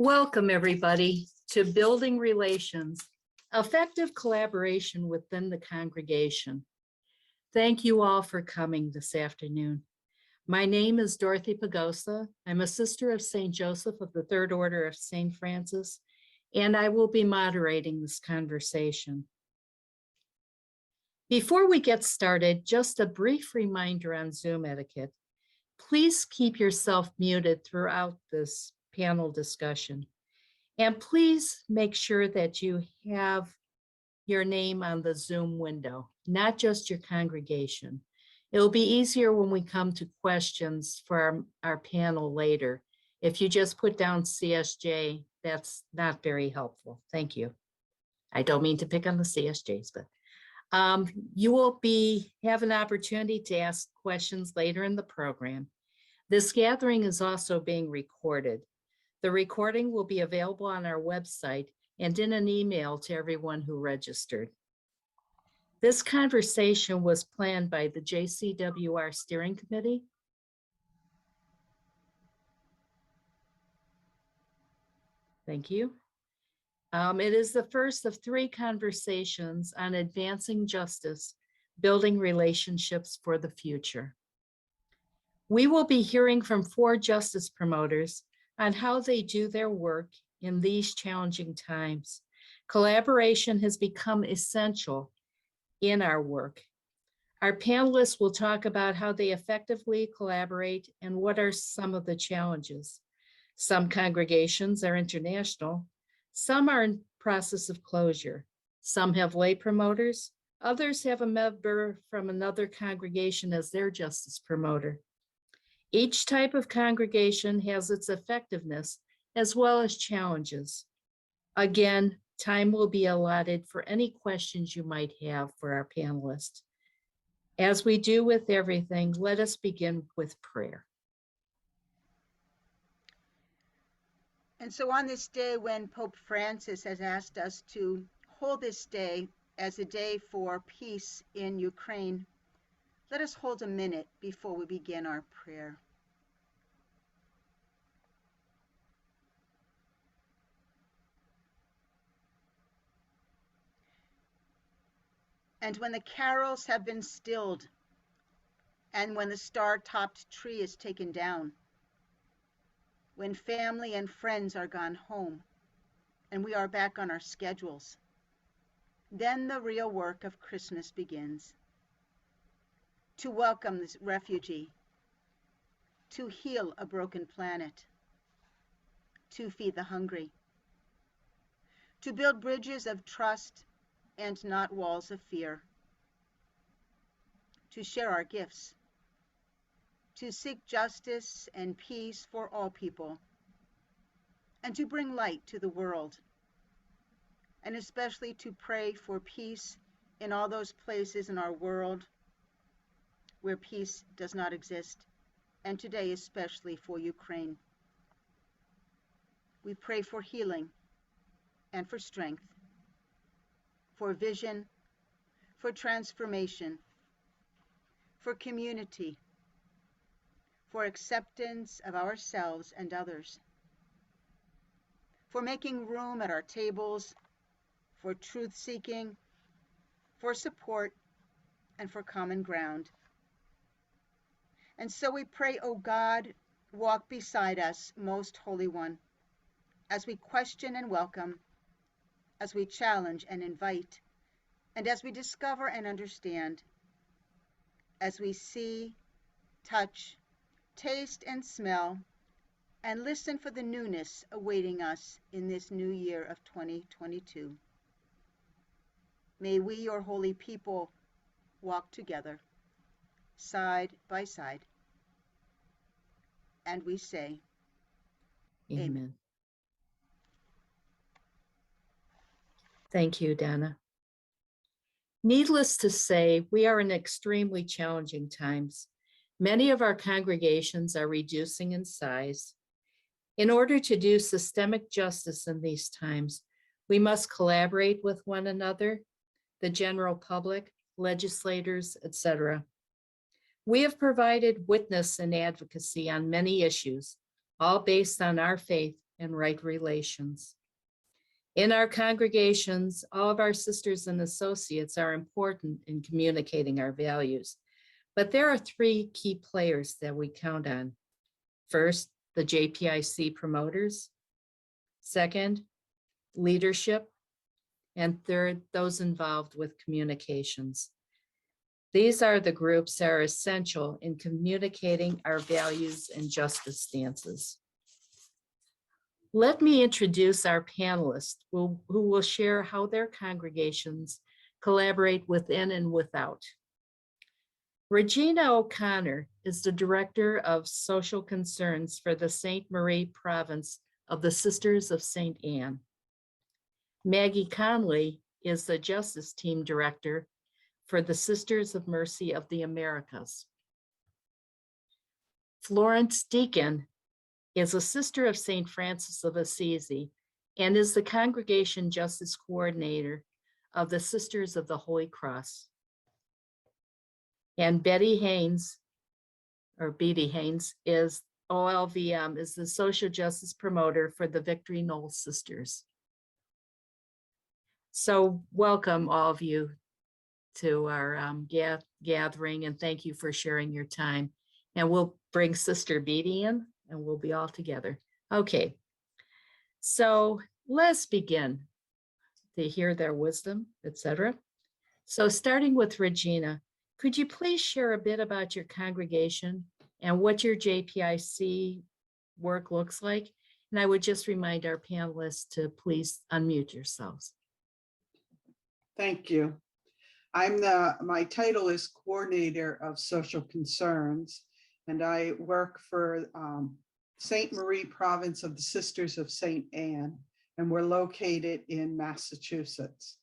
Welcome, everybody, to Building Relations, Effective Collaboration Within the Congregation. Thank you all for coming this afternoon. My name is Dorothy Pagosa. I'm a sister of St. Joseph of the Third Order of St. Francis, and I will be moderating this conversation. Before we get started, just a brief reminder on Zoom etiquette. Please keep yourself muted throughout this panel discussion. And please make sure that you have your name on the Zoom window, not just your congregation. It'll be easier when we come to questions for our panel later. If you just put down CSJ, that's not very helpful. Thank you. I don't mean to pick on the CSJs, but you will have an opportunity to ask questions later in the program. This gathering is also being recorded. The recording will be available on our website and in an email to everyone who registered. This conversation was planned by the JCWR Steering Committee. Thank you. It is the first of 3 conversations on advancing justice, building relationships for the future. We will be hearing from 4 justice promoters on how they do their work in these challenging times. Collaboration has become essential in our work. Our panelists will talk about how they effectively collaborate and what are some of the challenges. Some congregations are international. Some are in process of closure. Some have lay promoters. Others have a member from another congregation as their justice promoter. Each type of congregation has its effectiveness as well as challenges. Again, time will be allotted for any questions you might have for our panelists. As we do with everything, let us begin with prayer. And so on this day when Pope Francis has asked us to hold this day as a day for peace in Ukraine, let us hold a minute before we begin our prayer. And when the carols have been stilled, and when the star-topped tree is taken down, when family and friends are gone home, and we are back on our schedules, then the real work of Christmas begins. To welcome this refugee, to heal a broken planet, to feed the hungry, to build bridges of trust and not walls of fear, to share our gifts, to seek justice and peace for all people, and to bring light to the world, and especially to pray for peace in all those places in our world where peace does not exist, and today especially for Ukraine. We pray for healing and for strength, for vision, for transformation, for community, for acceptance of ourselves and others, for making room at our tables, for truth-seeking, for support, and for common ground. And so we pray, O God, walk beside us, Most Holy One, as we question and welcome, as we challenge and invite, and as we discover and understand, as we see, touch, taste and smell, and listen for the newness awaiting us in this new year of 2022. May we, your holy people, walk together, side by side. And we say, Amen. Thank you, Donna. Needless to say, we are in extremely challenging times. Many of our congregations are reducing in size. In order to do systemic justice in these times, we must collaborate with one another, the general public, legislators, etc. We have provided witness and advocacy on many issues, all based on our faith and right relations. In our congregations, all of our sisters and associates are important in communicating our values, but there are three key players that we count on. First, the JPIC promoters. Second, leadership. And third, those involved with communications. These are the groups that are essential in communicating our values and justice stances. Let me introduce our panelists who will share how their congregations collaborate within and without. Regina O'Connor is the Director of Social Concerns for the Sainte Marie Province of the Sisters of St. Anne. Maggie Conley is the Justice Team Director for the Sisters of Mercy of the Americas. Florence Deacon is a Sister of St. Francis of Assisi and is the Congregation Justice Coordinator of the Sisters of the Holy Cross. And Beatty Haynes is OLVM, is the Social Justice Promoter for the Victory Knoll Sisters. So welcome all of you to our gathering, and thank you for sharing your time. And we'll bring Sister Beatty in and we'll be all together. Okay, so let's begin to hear their wisdom, etc. So starting with Regina, could you please share a bit about your congregation and what your JPIC work looks like? And I would just remind our panelists to please unmute yourselves. Thank you. My title is Coordinator of Social Concerns, and I work for Sainte Marie Province of the Sisters of St. Anne, and we're located in Massachusetts.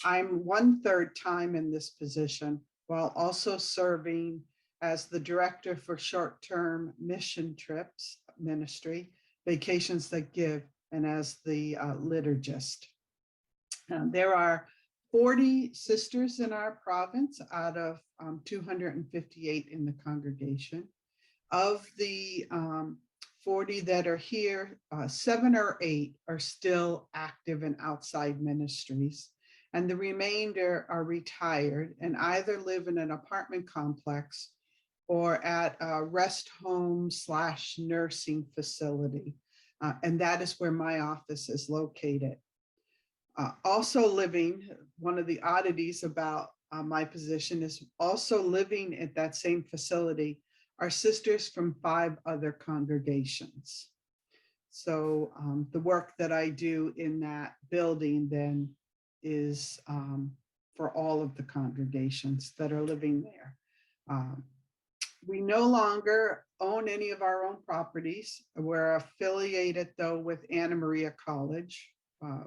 I'm 1/3 time in this position while also serving as the Director for Short-Term Mission Trips Ministry, Vacations That Give, and as the liturgist. There are 40 sisters in our province out of 258 in the congregation. Of the 40 that are here, 7 or 8 are still active in outside ministries, and the remainder are retired and either live in an apartment complex or at a rest home / nursing facility. And that is where my office is located. Also living, one of the oddities about my position is also living at that same facility are sisters from 5 other congregations. So the work that I do in that building then is for all of the congregations that are living there. We no longer own any of our own properties. We're affiliated though with Anna Maria College,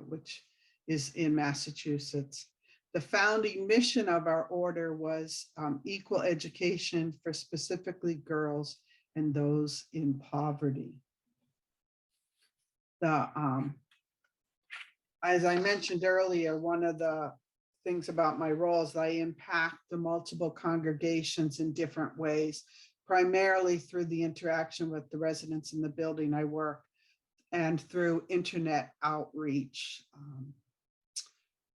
which is in Massachusetts. The founding mission of our order was equal education for specifically girls and those in poverty. As I mentioned earlier, one of the things about my role is I impact the multiple congregations in different ways, primarily through the interaction with the residents in the building I work and through internet outreach.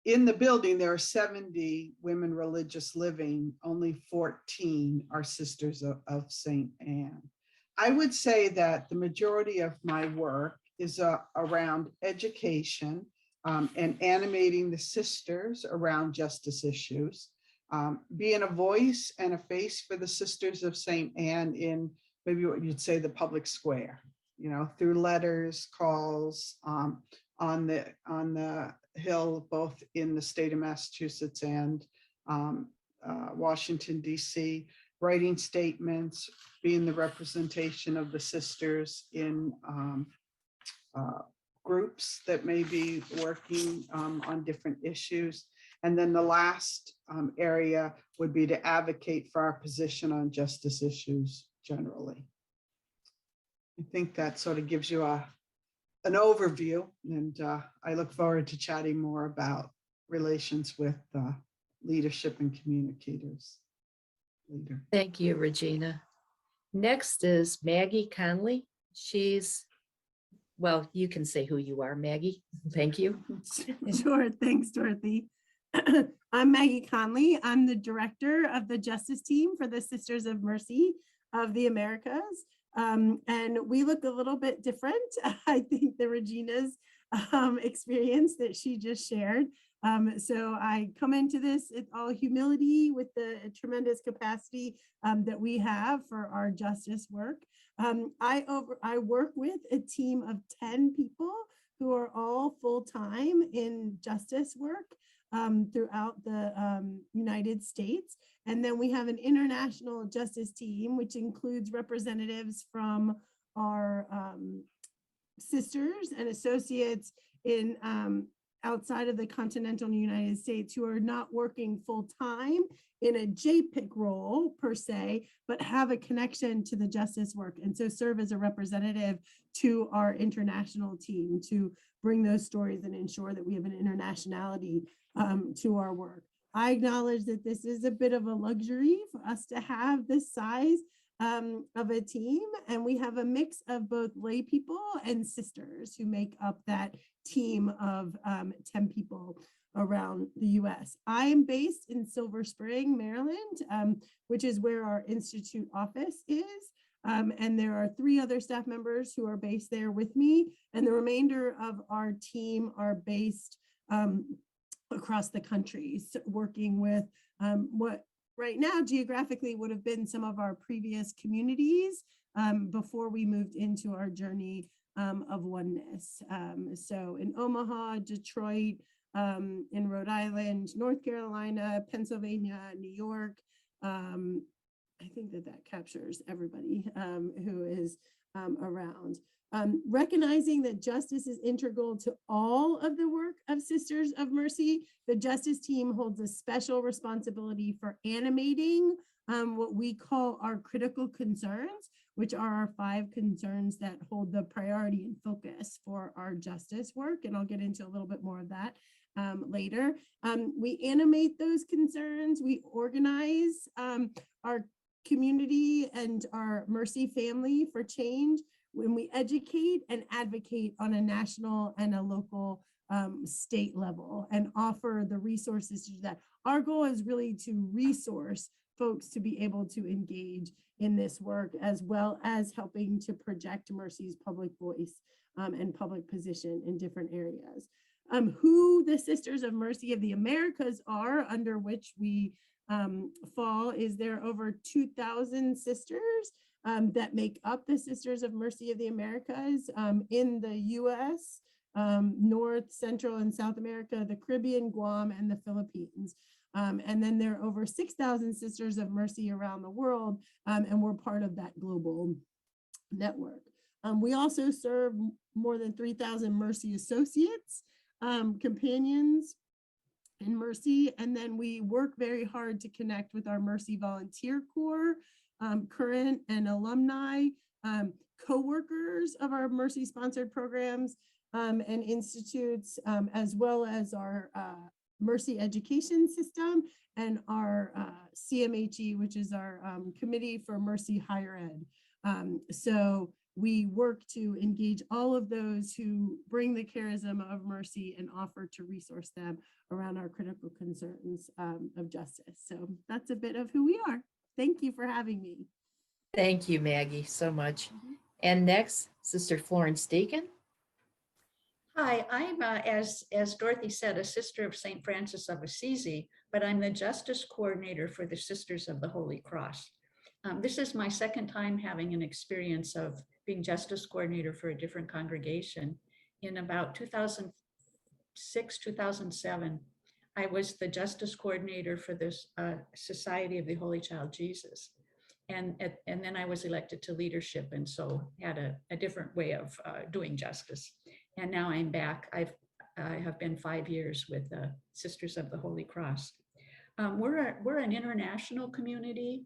In the building, there are 70 women religious living, only 14 are Sisters of St. Anne. I would say that the majority of my work is around education and animating the sisters around justice issues, being a voice and a face for the Sisters of St. Anne in maybe what you'd say the public square, you know, through letters, calls, on the Hill, both in the state of Massachusetts and Washington, D.C., writing statements, being the representation of the sisters in groups that may be working on different issues. And then the last area would be to advocate for our position on justice issues generally. I think that sort of gives you an overview, and I look forward to chatting more about relations with leadership and communicators. Later. Thank you, Regina. Next is Maggie Conley. She's well, you can say who you are, Maggie. Thank you. Sure. Thanks, Dorothy. I'm Maggie Conley. I'm the director of the justice team for the Sisters of Mercy of the Americas. And we look a little bit different, I think, than Regina's experience that she just shared. So I come into this in all humility with the tremendous capacity that we have for our justice work. I work with a team of 10 people who are all full-time in justice work throughout the United States. And then we have an international justice team, which includes representatives from our sisters and associates in outside of the continental United States who are not working full-time in a JPIC role per se, but have a connection to the justice work. And so serve as a representative to our international team to bring those stories and ensure that we have an internationality to our work. I acknowledge that this is a bit of a luxury for us to have this size of a team, and we have a mix of both lay people and sisters who make up that team of 10 people around the US. I am based in Silver Spring, Maryland, which is where our institute office is. And there are 3 other staff members who are based there with me, and the remainder of our team are based across the country, so working with what right now geographically would have been some of our previous communities before we moved into our journey of oneness. So in Omaha, Detroit, in Rhode Island, North Carolina, Pennsylvania, New York. I think that captures everybody who is around. Recognizing that justice is integral to all of the work of Sisters of Mercy, the justice team holds a special responsibility for animating what we call our critical concerns, which are our 5 concerns that hold the priority and focus for our justice work. And I'll get into a little bit more of that later. We animate those concerns. We organize our community and our Mercy family for change when we educate and advocate on a national and a local state level and offer the resources to do that. Our goal is really to resource folks to be able to engage in this work, as well as helping to project Mercy's public voice and public position in different areas. Who the Sisters of Mercy of the Americas are, under which we fall, is there over 2,000 sisters that make up the Sisters of Mercy of the Americas in the US, North, Central, and South America, the Caribbean, Guam, and the Philippines. And then there are over 6,000 Sisters of Mercy around the world, and we're part of that global network. We also serve more than 3,000 Mercy associates, companions in Mercy, and then we work very hard to connect with our Mercy Volunteer Corps, current and alumni, co-workers of our Mercy sponsored programs and institutes, as well as our Mercy education system and our CMHE, which is our Committee for Mercy Higher Ed. So we work to engage all of those who bring the charism of Mercy and offer to resource them around our critical concerns of justice. So that's a bit of who we are. Thank you for having me. Thank you, Maggie, so much. And next, Sister Florence Dakin. Hi, I'm, as Dorothy said, a sister of St. Francis of Assisi, but I'm the Justice Coordinator for the Sisters of the Holy Cross. This is my 2nd time having an experience of being Justice Coordinator for a different congregation. In about 2006, 2007, I was the Justice Coordinator for the Society of the Holy Child Jesus. And then I was elected to leadership, and so had a different way of doing justice. And now I'm back. I have been 5 years with the Sisters of the Holy Cross. We're an international community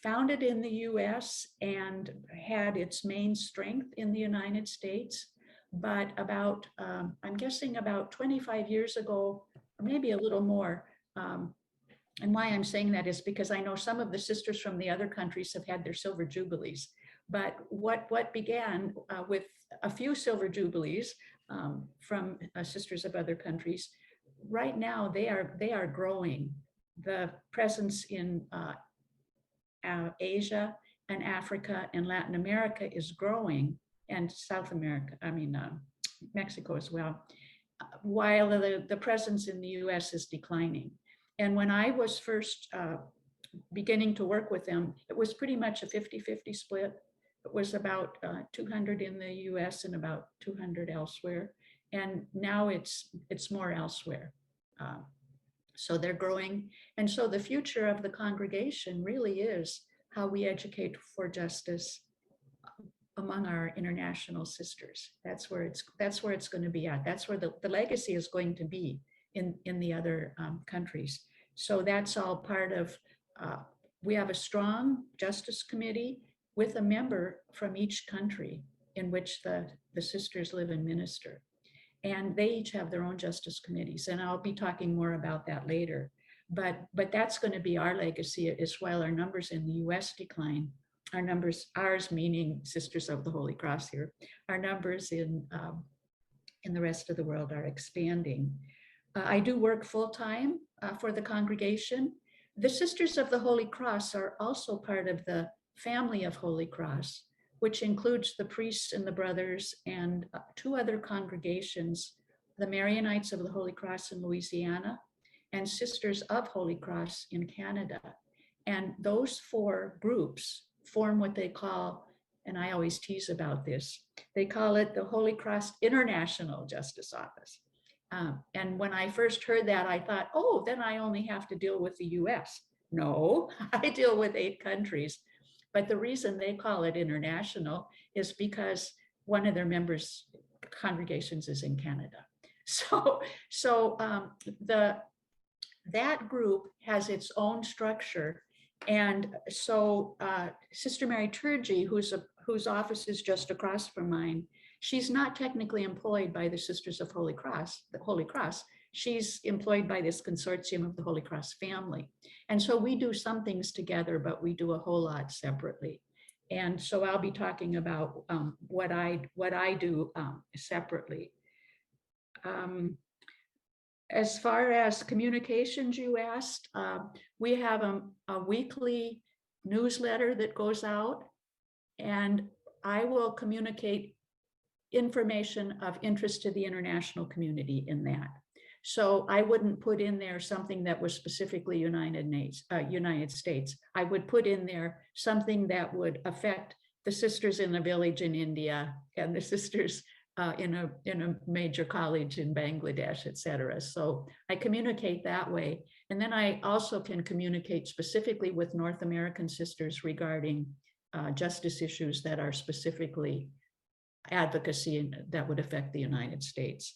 founded in the US and had its main strength in the United States. But about, I'm guessing about 25 years ago, or maybe a little more, and why I'm saying that is because I know some of the sisters from the other countries have had their silver jubilees, But what began with a few silver jubilees from sisters of other countries, right now they are growing. The presence in Asia and Africa and Latin America is growing, and South America, Mexico as well, while the presence in the US is declining. And when I was first beginning to work with them, it was pretty much a 50-50 split. It was about 200 in the US and about 200 elsewhere. And now it's more elsewhere. So they're growing. And so the future of the congregation really is how we educate for justice among our international sisters. That's where it's going to be at. That's where the legacy is going to be in the other countries. So that's all part of, we have a strong justice committee with a member from each country in which the sisters live and minister. And they each have their own justice committees. And I'll be talking more about that later. But that's going to be our legacy as well. Our numbers in the US decline. Our numbers, ours meaning Sisters of the Holy Cross here, our numbers in the rest of the world are expanding. I do work full-time for the congregation. The Sisters of the Holy Cross are also part of the family of Holy Cross, which includes the priests and the brothers and two other congregations, the Marianites of the Holy Cross in Louisiana and Sisters of Holy Cross in Canada. And those four groups form what they call, and I always tease about this, they call it the Holy Cross International Justice Office. And when I first heard that, I thought, oh, then I only have to deal with the US. No, I deal with 8 countries. But the reason they call it international is because one of their members' congregations is in Canada. So that group has its own structure. And so Sister Mary Turgey, whose office is just across from mine, she's not technically employed by the Sisters of Holy Cross, the Holy Cross. She's employed by this consortium of the Holy Cross family. And so we do some things together, but we do a whole lot separately. And so I'll be talking about what I do separately. As far as communications, you asked, we have a weekly newsletter that goes out, and I will communicate information of interest to the international community in that. So I wouldn't put in there something that was specifically United States. I would put in there something that would affect the sisters in a village in India and the sisters in a major college in Bangladesh, et cetera. So I communicate that way. And then I also can communicate specifically with North American sisters regarding justice issues that are specifically advocacy that would affect the United States.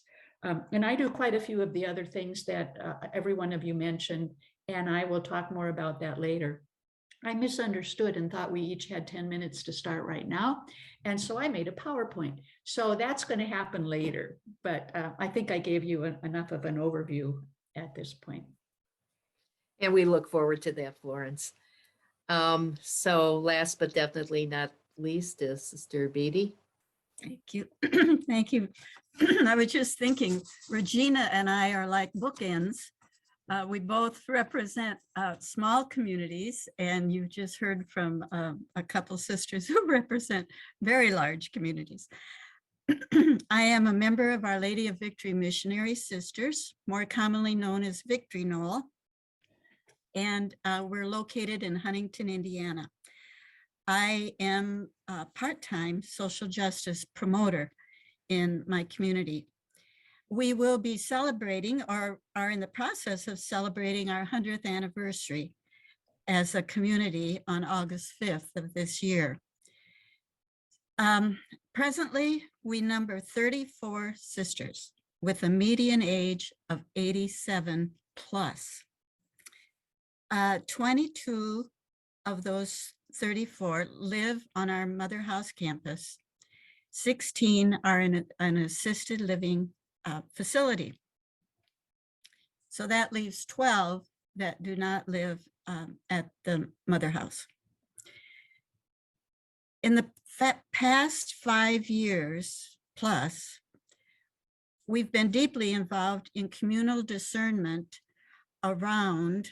And I do quite a few of the other things that every one of you mentioned, and I will talk more about that later. I misunderstood and thought we each had 10 minutes to start right now. And so I made a PowerPoint. So that's going to happen later. But I think I gave you enough of an overview at this point. And we look forward to that, Florence. So last but definitely not least is Sister Beatty. Thank you. Thank you. I was just thinking, Regina and I are like bookends. We both represent small communities, and you've just heard from a couple sisters who represent very large communities. I am a member of Our Lady of Victory Missionary Sisters, more commonly known as Victory Knoll, and we're located in Huntington, Indiana. I am a part-time social justice promoter in my community. We will be celebrating, or are in the process of celebrating, our 100th anniversary as a community on August 5th of this year. Presently, we number 34 sisters with a median age of 87 plus. 22 of those 34 live on our Mother House campus. 16 are in an assisted living facility. So that leaves 12 that do not live at the Mother House. In the past 5 years plus, we've been deeply involved in communal discernment around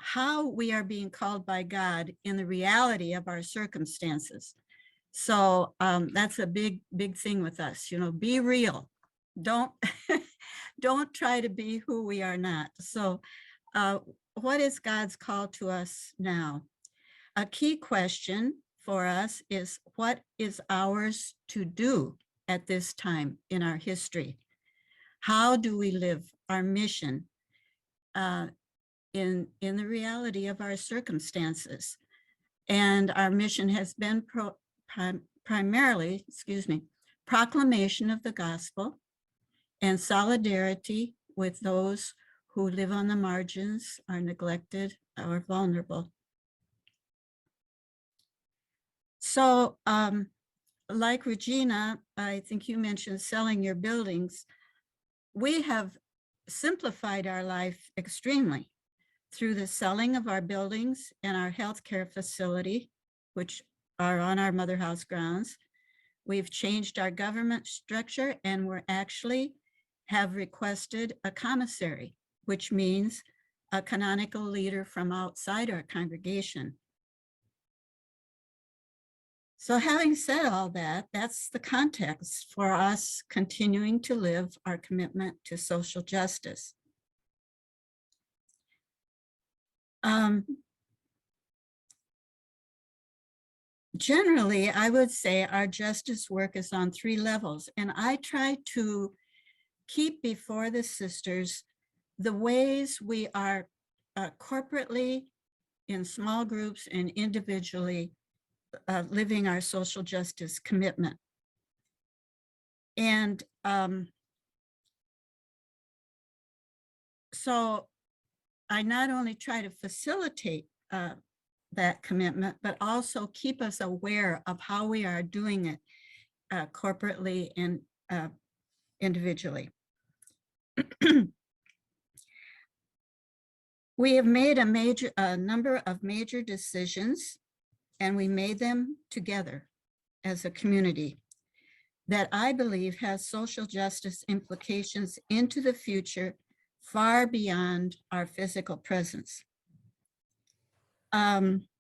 how we are being called by God in the reality of our circumstances. So that's a big thing with us, be real. Don't don't try to be who we are not. So what is God's call to us now? A key question for us is, what is ours to do at this time in our history? How do we live our mission in the reality of our circumstances? And our mission has been primarily, proclamation of the gospel and solidarity with those who live on the margins, are neglected, or vulnerable. So like Regina, I think you mentioned selling your buildings. We have simplified our life extremely through the selling of our buildings and our healthcare facility, which are on our mother house grounds. We've changed our government structure, and we're actually have requested a commissary, which means a canonical leader from outside our congregation. So having said all that, that's the context for us continuing to live our commitment to social justice. Generally, I would say our justice work is on 3 levels, and I try to keep before the sisters the ways we are corporately, in small groups, and individually living our social justice commitment. And so I not only try to facilitate that commitment, but also keep us aware of how we are doing it corporately and individually. We have made a number of major decisions, and we made them together as a community that I believe has social justice implications into the future, far beyond our physical presence. One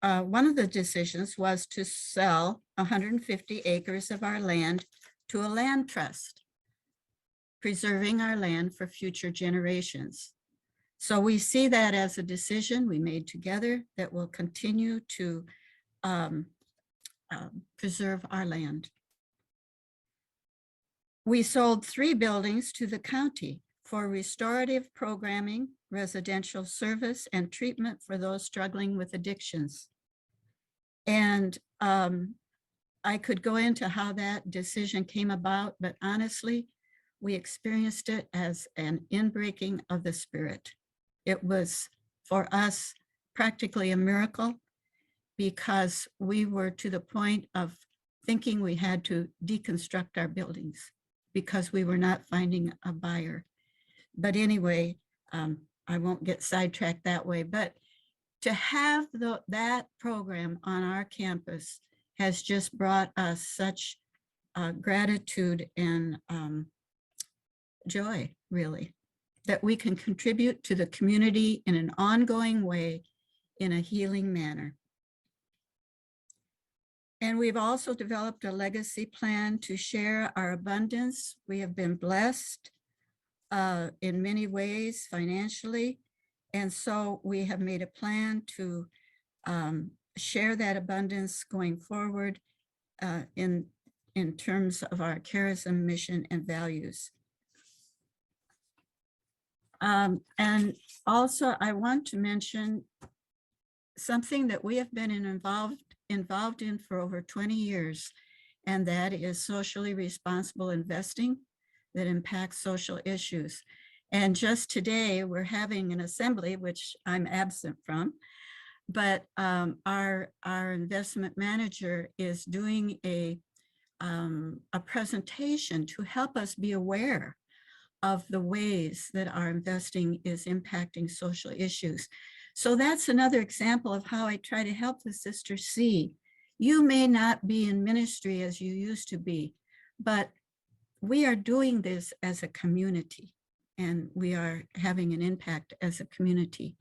of the decisions was to sell 150 acres of our land to a land trust, preserving our land for future generations. So we see that as a decision we made together that will continue to preserve our land. We sold 3 buildings to the county for restorative programming, residential service, and treatment for those struggling with addictions. And I could go into how that decision came about, but honestly, we experienced it as an inbreaking of the spirit. It was, for us, practically a miracle, because we were to the point of thinking we had to deconstruct our buildings because we were not finding a buyer. But anyway, I won't get sidetracked that way, but to have that program on our campus has just brought us such gratitude and joy, really, that we can contribute to the community in an ongoing way, in a healing manner. And we've also developed a legacy plan to share our abundance. We have been blessed in many ways financially. And so we have made a plan to share that abundance going forward in terms of our charism, mission, and values. And also I want to mention something that we have been involved in for over 20 years, and that is socially responsible investing that impacts social issues. And just today, we're having an assembly, which I'm absent from, but our investment manager is doing a presentation to help us be aware of the ways that our investing is impacting social issues. So that's another example of how I try to help the sisters see, you may not be in ministry as you used to be, but we are doing this as a community, and we are having an impact as a community.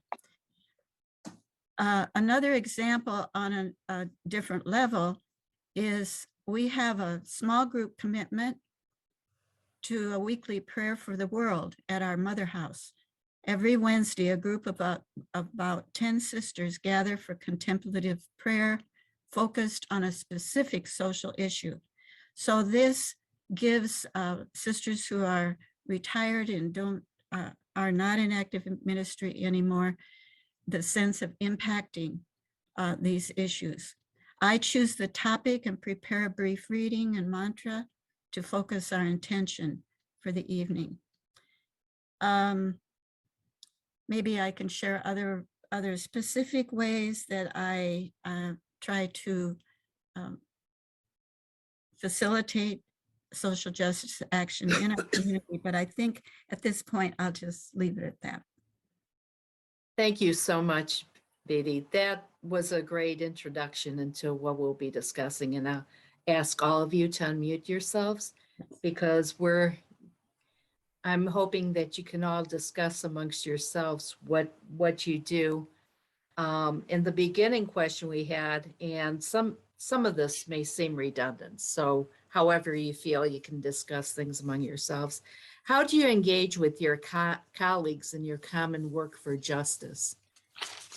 Another example on a different level is we have a small group commitment to a weekly prayer for the world at our mother house. Every Wednesday, a group of about 10 sisters gather for contemplative prayer focused on a specific social issue. So this gives sisters who are retired and are not in active ministry anymore the sense of impacting these issues. I choose the topic and prepare a brief reading and mantra to focus our intention for the evening. Maybe I can share other specific ways that I try to facilitate social justice action in our community, but I think at this point, I'll just leave it at that. Thank you so much, Beatty. That was a great introduction into what we'll be discussing. And I'll ask all of you to unmute yourselves because I'm hoping that you can all discuss amongst yourselves what you do. In the beginning question we had, and some of this may seem redundant. So however you feel, you can discuss things among yourselves. How do you engage with your colleagues in your common work for justice?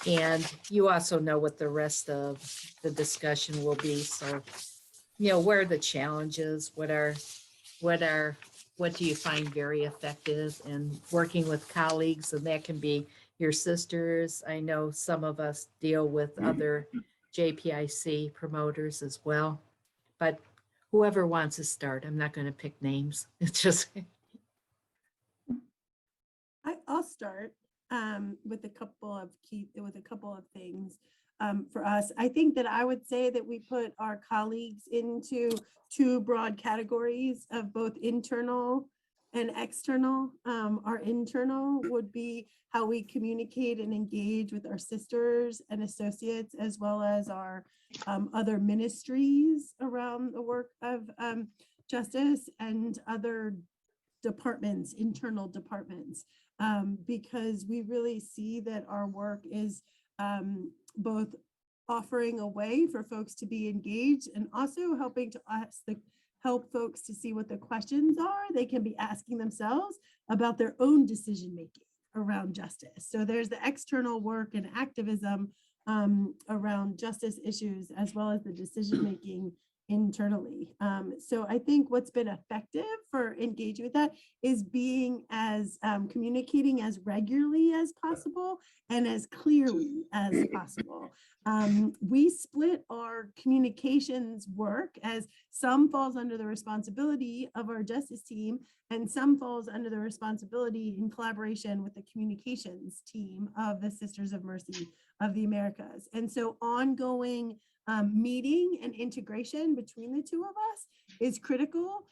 And you also know what the rest of the discussion will be. So, what are the challenges? What do you find very effective in working with colleagues? And that can be your sisters. I know some of us deal with other JPIC promoters as well, but whoever wants to start, I'm not going to pick names. It's just. I'll start with a couple of things for us. I think that I would say that we put our colleagues into two broad categories of both internal and external. Our internal would be how we communicate and engage with our sisters and associates, as well as our other ministries around the work of justice and other departments, internal departments, because we really see that our work is both offering a way for folks to be engaged and also helping to help folks to see what the questions are they can be asking themselves about their own decision making around justice. So there's the external work and activism around justice issues, as well as the decision making internally. So I think what's been effective for engaging with that is being as communicating as regularly as possible and as clearly as possible. We split our communications work as some falls under the responsibility of our justice team and some falls under the responsibility in collaboration with the communications team of the Sisters of Mercy of the Americas. And so ongoing meeting and integration between the two of us is critical,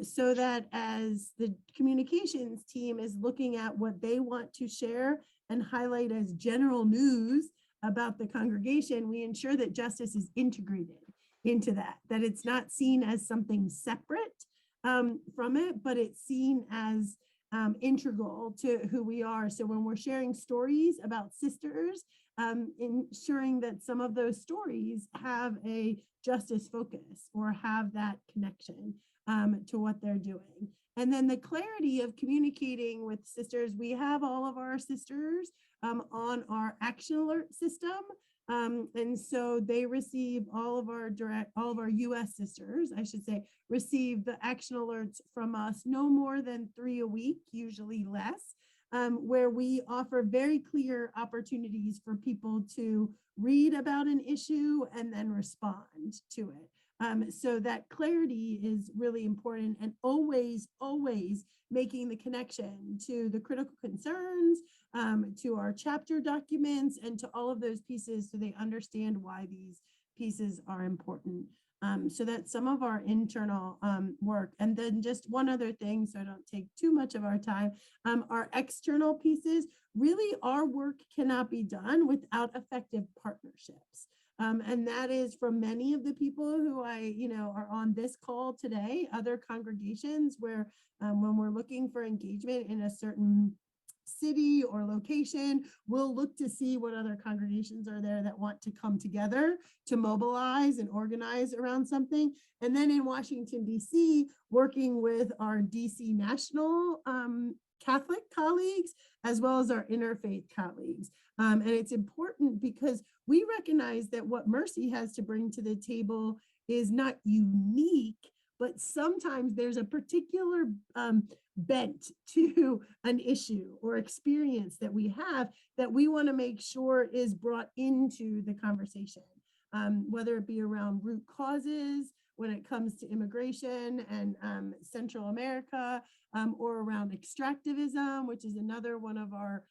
so that as the communications team is looking at what they want to share and highlight as general news about the congregation, we ensure that justice is integrated into that it's not seen as something separate from it, but it's seen as integral to who we are. So when we're sharing stories about sisters, ensuring that some of those stories have a justice focus or have that connection to what they're doing. And then the clarity of communicating with sisters, we have all of our sisters on our action alert system. And so they receive all of our US sisters, I should say, receive the action alerts from us, no more than 3 a week, usually less, where we offer very clear opportunities for people to read about an issue and then respond to it. So that clarity is really important, and always making the connection to the critical concerns, to our chapter documents, and to all of those pieces so they understand why these pieces are important. So that's some of our internal work. And then just one other thing, so I don't take too much of our time, our external pieces, really our work cannot be done without effective partnerships. And that is from many of the people who are on this call today, other congregations where when we're looking for engagement in a certain city or location, we'll look to see what other congregations are there that want to come together to mobilize and organize around something. And then in Washington, D.C., working with our D.C. national Catholic colleagues, as well as our interfaith colleagues. And it's important because we recognize that what Mercy has to bring to the table is not unique, but sometimes there's a particular bent to an issue or experience that we have that we want to make sure is brought into the conversation, whether it be around root causes when it comes to immigration and Central America, or around extractivism, which is another one of our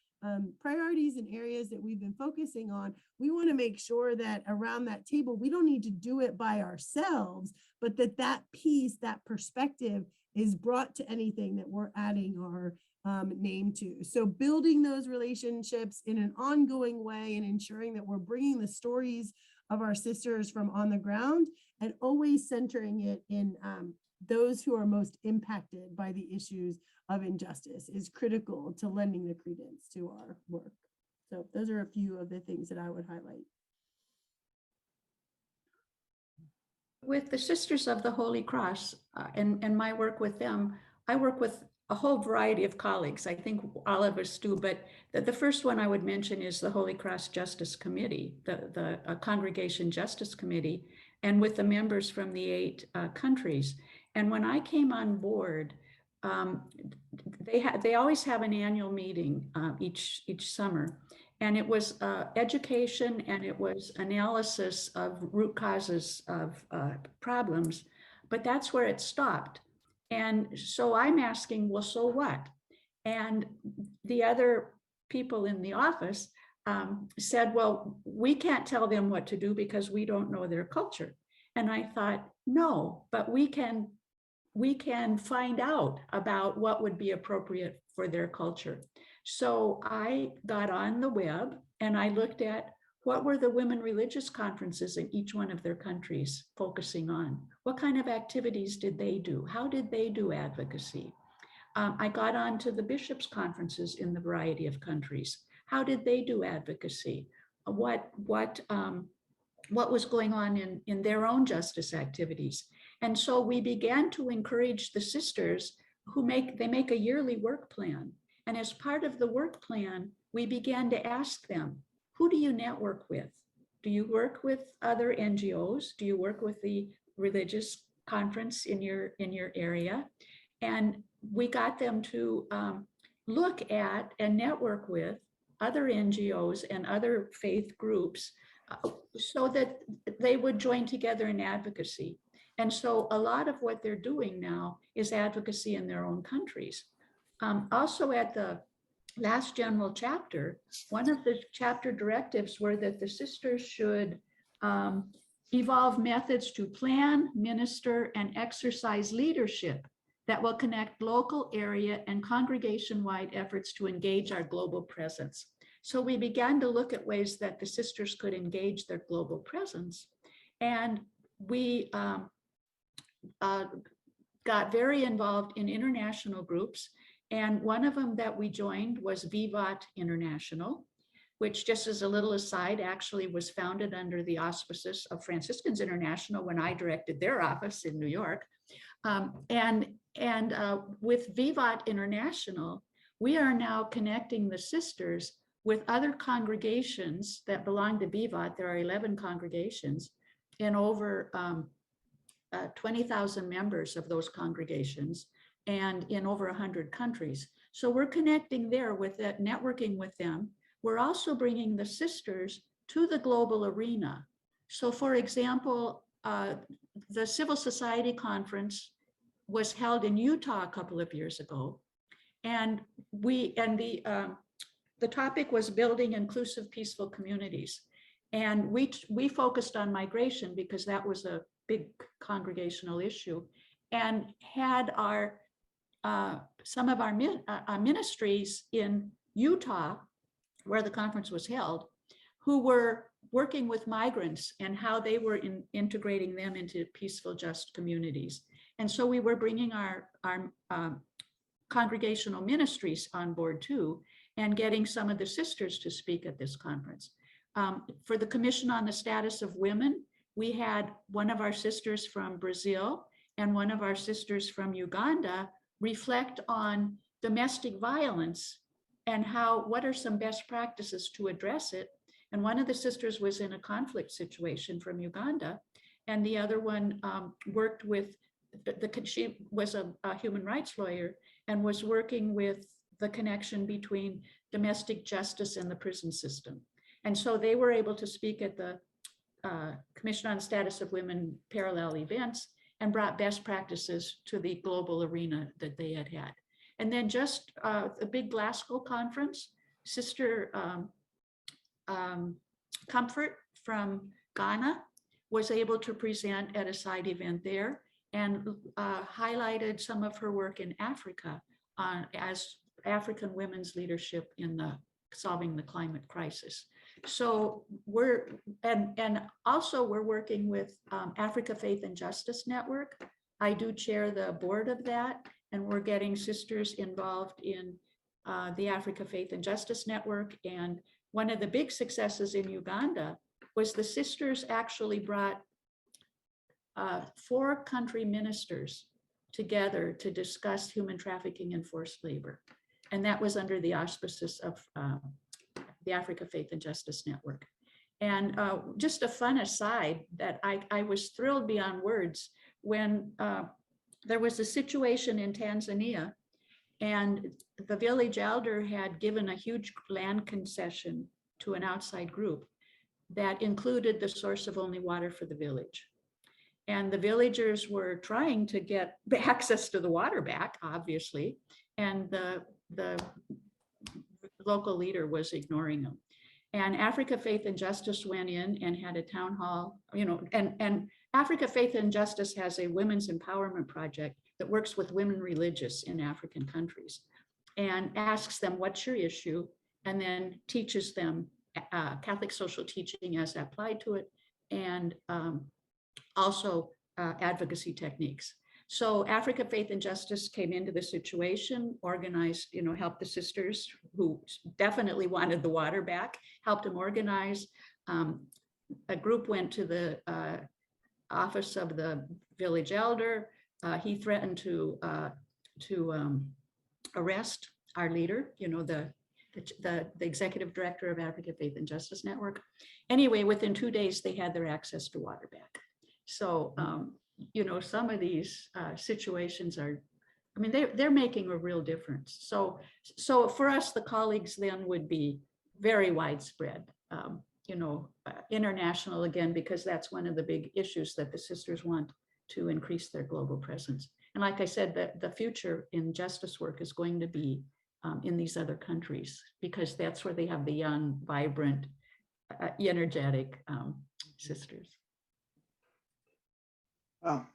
priorities and areas that we've been focusing on. We want to make sure that around that table, we don't need to do it by ourselves, but that piece, that perspective is brought to anything that we're adding our name to. So building those relationships in an ongoing way and ensuring that we're bringing the stories of our sisters from on the ground and always centering it in those who are most impacted by the issues of injustice is critical to lending the credence to our work. So those are a few of the things that I would highlight. With the Sisters of the Holy Cross and my work with them, I work with a whole variety of colleagues. I think all of us do, but the first one I would mention is the Holy Cross Justice Committee, the Congregation Justice Committee, and with the members from the 8 countries. And when I came on board, they always have an annual meeting each summer. And it was education and it was analysis of root causes of problems, but that's where it stopped. And so I'm asking, well, so what? And the other people in the office said, well, we can't tell them what to do because we don't know their culture. And I thought, no, but we can find out about what would be appropriate for their culture. So I got on the web and I looked at what were the women religious conferences in each one of their countries focusing on? What kind of activities did they do? How did they do advocacy? I got on to the bishops' conferences in the variety of countries. How did they do advocacy? What was going on in their own justice activities? And so we began to encourage the sisters who make a yearly work plan. And as part of the work plan, we began to ask them, who do you network with? Do you work with other NGOs? Do you work with the religious conference in your area? And we got them to look at and network with other NGOs and other faith groups so that they would join together in advocacy. And so a lot of what they're doing now is advocacy in their own countries. Also at the last general chapter, one of the chapter directives were that the sisters should evolve methods to plan, minister, and exercise leadership that will connect local, area, and congregation-wide efforts to engage our global presence. So we began to look at ways that the sisters could engage their global presence. And we got very involved in international groups. And one of them that we joined was Vivat International, which, just as a little aside, actually was founded under the auspices of Franciscans International when I directed their office in New York. With Vivat International, we are now connecting the sisters with other congregations that belong to Vivat. There are 11 congregations in over 20,000 members of those congregations and in over 100 countries. So we're connecting there with that, networking with them. We're also bringing the sisters to the global arena. So for example, the Civil Society Conference was held in Utah a couple of years ago. And the topic was building inclusive, peaceful communities. And we focused on migration because that was a big congregational issue, and had our some of our ministries in Utah, where the conference was held, who were working with migrants and how they were integrating them into peaceful, just communities. And so we were bringing our congregational ministries on board too, and getting some of the sisters to speak at this conference. For the Commission on the Status of Women, we had one of our sisters from Brazil and one of our sisters from Uganda reflect on domestic violence and what are some best practices to address it. And one of the sisters was in a conflict situation from Uganda, and the other one worked with, she was a human rights lawyer and was working with the connection between domestic justice and the prison system. And so they were able to speak at the Commission on the Status of Women parallel events and brought best practices to the global arena that they had had. And then just the big Glasgow conference, Sister Comfort from Ghana was able to present at a side event there and highlighted some of her work in Africa as African women's leadership in solving the climate crisis. So and also we're working with Africa Faith and Justice Network. I do chair the board of that, and we're getting sisters involved in the Africa Faith and Justice Network. And one of the big successes in Uganda was the sisters actually brought 4 country ministers together to discuss human trafficking and forced labor. And that was under the auspices of the Africa Faith and Justice Network. And just a fun aside that I was thrilled beyond words when there was a situation in Tanzania, and the village elder had given a huge land concession to an outside group that included the source of only water for the village. And the villagers were trying to get access to the water back, obviously, and the local leader was ignoring them. And Africa Faith and Justice went in and had a town hall, and Africa Faith and Justice has a women's empowerment project that works with women religious in African countries and asks them, what's your issue? And then teaches them Catholic social teaching as applied to it, and also advocacy techniques. So Africa Faith and Justice came into the situation, organized, helped the sisters who definitely wanted the water back, helped them organize. A group went to the office of the village elder. He threatened to arrest our leader, the executive director of Africa Faith and Justice Network. Anyway, within 2 days, they had their access to water back. So, some of these situations are, they're making a real difference. So for us, the colleagues then would be very widespread, international again, because that's one of the big issues that the sisters want to increase their global presence. And like I said, the future in justice work is going to be in these other countries, because that's where they have the young, vibrant, energetic sisters. Well,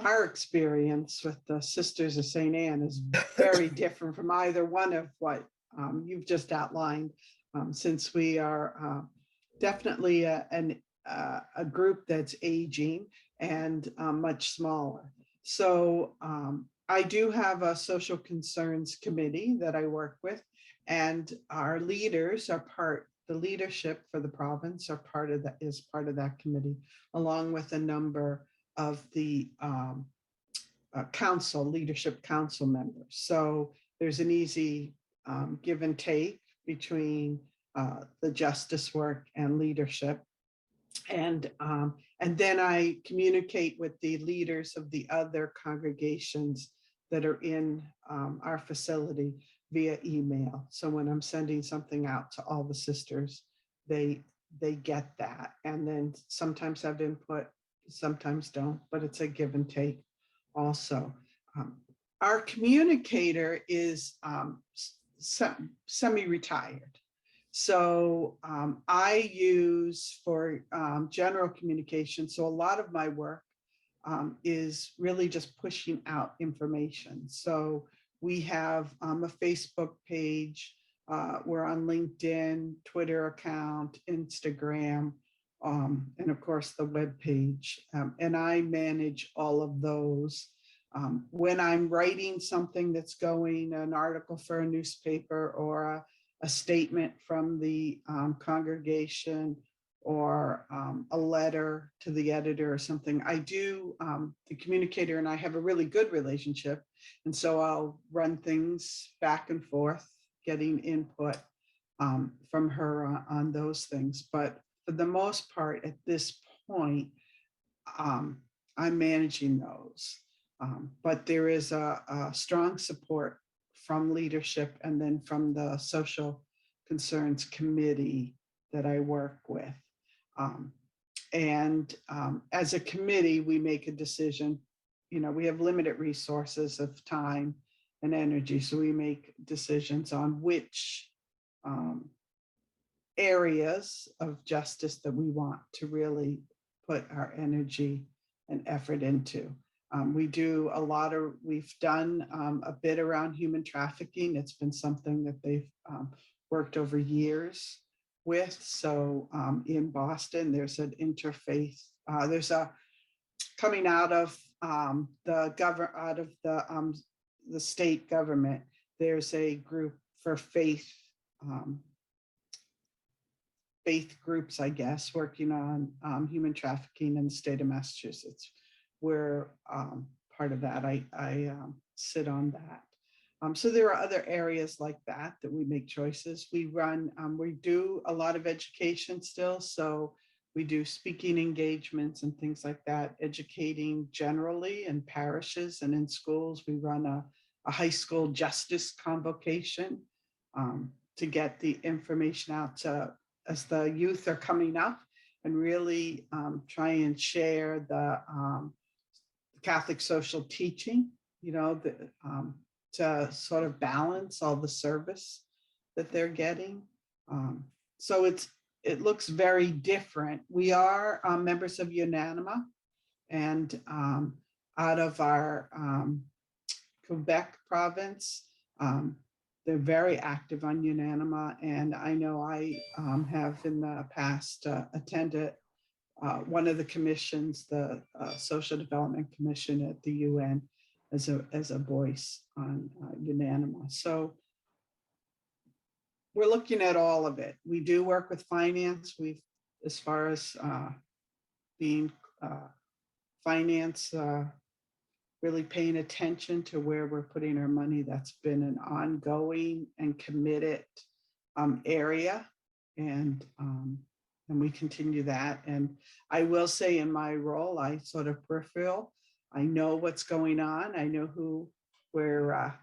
our experience with the Sisters of St. Anne is very different from either one of what you've just outlined, since we are definitely a group that's aging and much smaller. So I do have a social concerns committee that I work with, and our leaders are the leadership for the province are part of that committee, along with a number of the leadership council members. So there's an easy give and take between the justice work and leadership. And then I communicate with the leaders of the other congregations that are in our facility via email. So when I'm sending something out to all the sisters, they get that. And then sometimes have input, sometimes don't, but it's a give and take also. Our communicator is semi-retired. So I use for general communication. So a lot of my work is really just pushing out information. So we have a Facebook page, we're on LinkedIn, Twitter account, Instagram, and of course the web page. And I manage all of those. When I'm writing something that's going, an article for a newspaper or a statement from the congregation or a letter to the editor or something, I do, the communicator and I have a really good relationship. And so I'll run things back and forth, getting input from her on those things. But for the most part, at this point, I'm managing those. But there is a strong support from leadership and then from the Social Concerns Committee that I work with. As a committee, we make a decision. You know, we have limited resources of time and energy, so we make decisions on which areas of justice that we want to really put our energy and effort into. We do a lot of, we've done a bit around human trafficking. It's been something that they've worked over years with. So in Boston, there's an interfaith, there's a, coming out of the state government, there's a group for faith groups, I guess, working on human trafficking in the state of Massachusetts. We're part of that. I sit on that. So there are other areas like that that we make choices. We run, we do a lot of education still. So we do speaking engagements and things like that, educating generally in parishes and in schools. We run a high school justice convocation to get the information out to, as the youth are coming up, and really try and share the Catholic social teaching, you know, to sort of balance all the service that they're getting. So it looks very different. We are members of Unanima, and out of our Quebec province, they're very active on Unanima, and I know I have in the past attended one of the commissions, the Social Development Commission at the UN, as a voice on Unanima. So we're looking at all of it. We do work with finance. We've, as far as being finance, really paying attention to where we're putting our money. That's been an ongoing and committed area, and we continue that. And I will say, in my role, I sort of peripheral. I know what's going on. I know who we're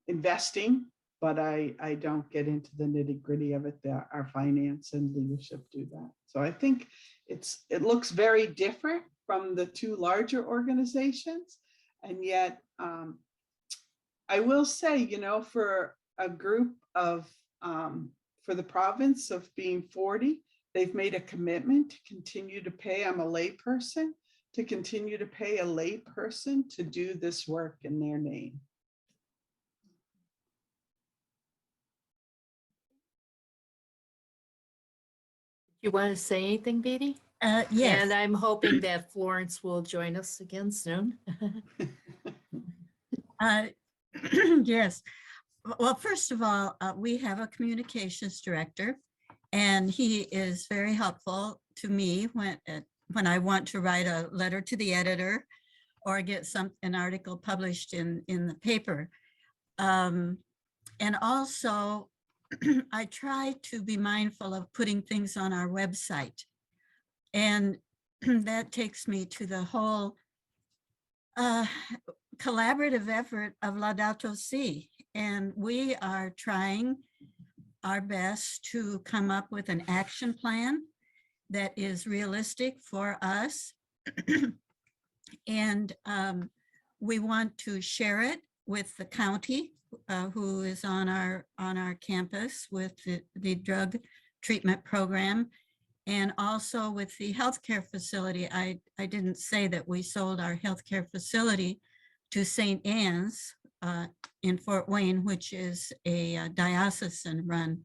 investing, but I don't get into the nitty gritty of it. Our finance and leadership do that. So I think it looks very different from the two larger organizations. And yet, I will say, you know, for a group of, for the province of being 40, they've made a commitment to continue to pay, I'm a lay person, to continue to pay a lay person to do this work in their name. You want to say anything, Beatty? Yes. And I'm hoping that Florence will join us again soon. Yes. Well, first of all, we have a communications director, and he is very helpful to me when I want to write a letter to the editor or get an article published in the paper. And also, I try to be mindful of putting things on our website. And that takes me to the whole collaborative effort of Laudato Si. And we are trying our best to come up with an action plan that is realistic for us. And we want to share it with the county who is on our campus with the drug treatment program. And also with the healthcare facility, I didn't say that we sold our healthcare facility to St. Anne's in Fort Wayne, which is a diocesan-run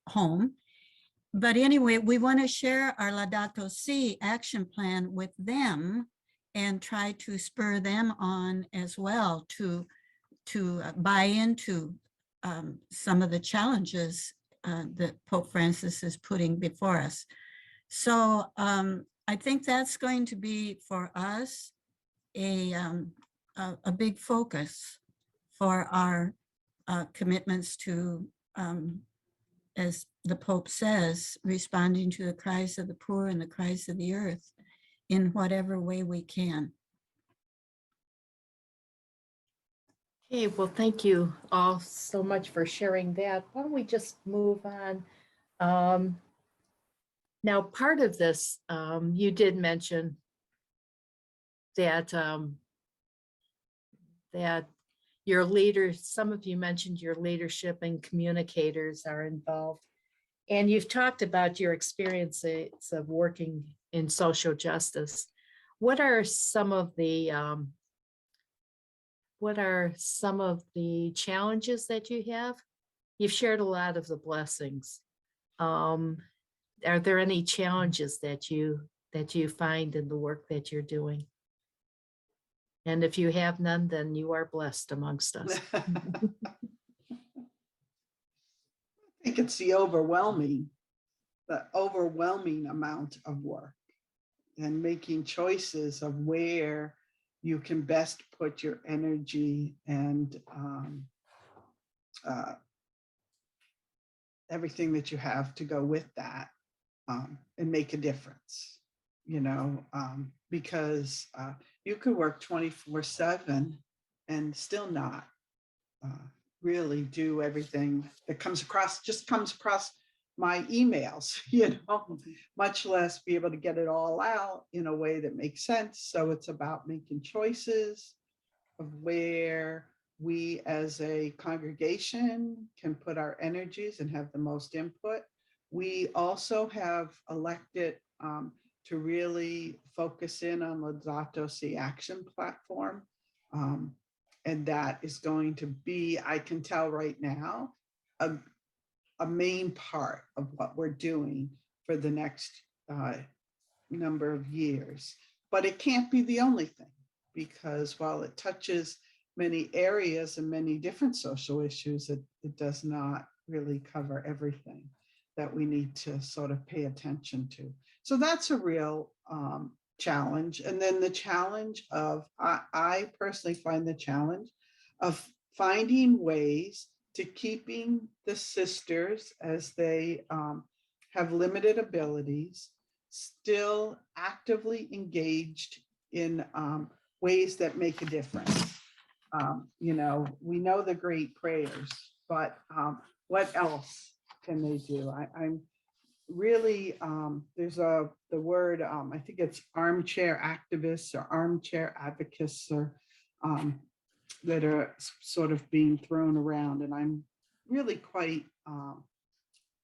home. But anyway, we want to share our Laudato Si action plan with them and try to spur them on as well to buy into some of the challenges that Pope Francis is putting before us. So I think that's going to be for us a big focus for our commitments to, as the Pope says, responding to the cries of the poor and the cries of the earth in whatever way we can. Okay, well, thank you all so much for sharing that. Why don't we just move on? Now, part of this, you did mention that that your leaders, some of you mentioned your leadership and communicators are involved. And you've talked about your experiences of working in social justice. What are some of the challenges that you have? You've shared a lot of the blessings. Are there any challenges that you find in the work that you're doing? And if you have none, then you are blessed amongst us. I think it's the overwhelming amount of work and making choices of where you can best put your energy and everything that you have to go with that and make a difference, because you could work 24/7 and still not really do everything that comes across my emails, much less be able to get it all out in a way that makes sense. So it's about making choices of where we as a congregation can put our energies and have the most input. We also have elected to really focus in on Laudato Si action platform. And that is going to be, I can tell right now, a main part of what we're doing for the next number of years. But it can't be the only thing, because while it touches many areas and many different social issues, it does not really cover everything that we need to sort of pay attention to. So that's a real challenge. And then the challenge of, I personally find the challenge of finding ways to keeping the sisters, as they have limited abilities, still actively engaged in ways that make a difference. We know the great prayers, but what else can they do? I'm really, there's the word, I think it's armchair activists or armchair advocates or that are sort of being thrown around. And I'm really quite,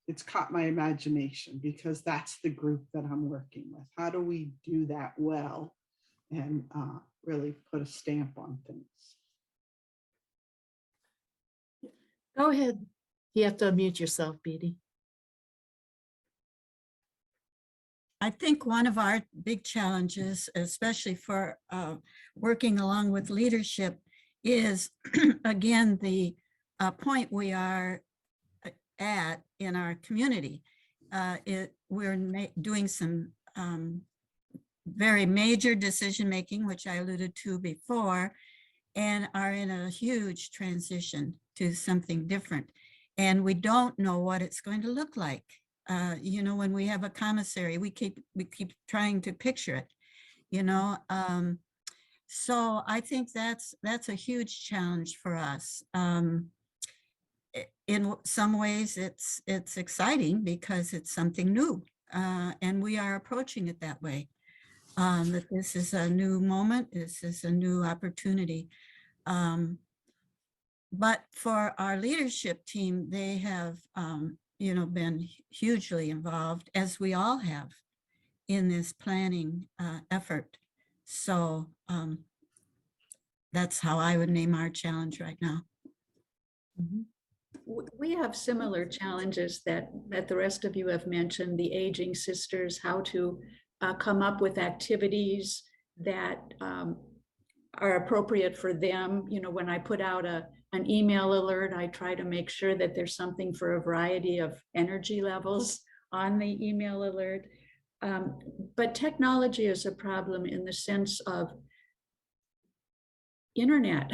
it's caught my imagination, because that's the group that I'm working with. How do we do that well and really put a stamp on things? Go ahead. You have to unmute yourself, Beatty. I think one of our big challenges, especially for working along with leadership, is again the point we are at in our community. We're doing some very major decision making, which I alluded to before, and are in a huge transition to something different. And we don't know what it's going to look like. When we have a commissary, we keep trying to picture it, so I think that's a huge challenge for us. In some ways it's exciting because it's something new, and we are approaching it that way, that this is a new moment, this is a new opportunity. But for our leadership team, they have been hugely involved, as we all have, in this planning effort. So that's how I would name our challenge right now. We have similar challenges that the rest of you have mentioned, the aging sisters, how to come up with activities that are appropriate for them. When I put out an email alert, I try to make sure that there's something for a variety of energy levels on the email alert. But technology is a problem in the sense of internet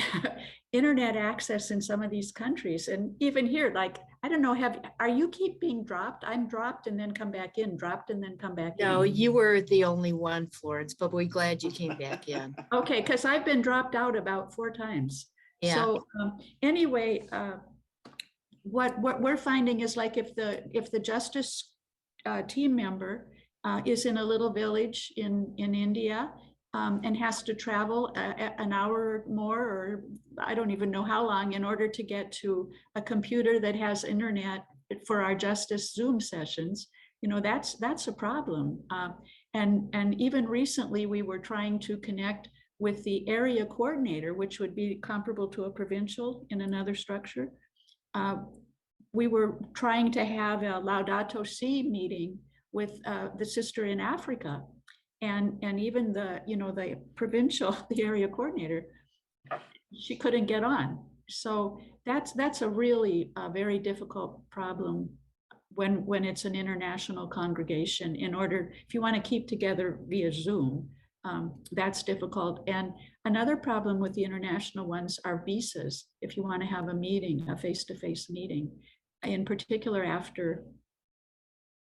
access in some of these countries. And even here, like, I don't know, are you keep being dropped? I'm dropped and then come back in, dropped and then come back in. No, you were the only one, Florence, but we're glad you came back in. Okay, because I've been dropped out about 4 times. Yeah. So anyway, what we're finding is, like, if the justice team member is in a little village in India, and has to travel an hour or more, or I don't even know how long, in order to get to a computer that has internet for our justice Zoom sessions, that's a problem. And even recently, we were trying to connect with the area coordinator, which would be comparable to a provincial in another structure. We were trying to have a Laudato Si meeting with the sister in Africa. And even the provincial, the area coordinator, she couldn't get on. So that's a really very difficult problem when it's an international congregation. If you want to keep together via Zoom, that's difficult. And another problem with the international ones are visas. If you want to have a meeting, a face-to-face meeting, in particular after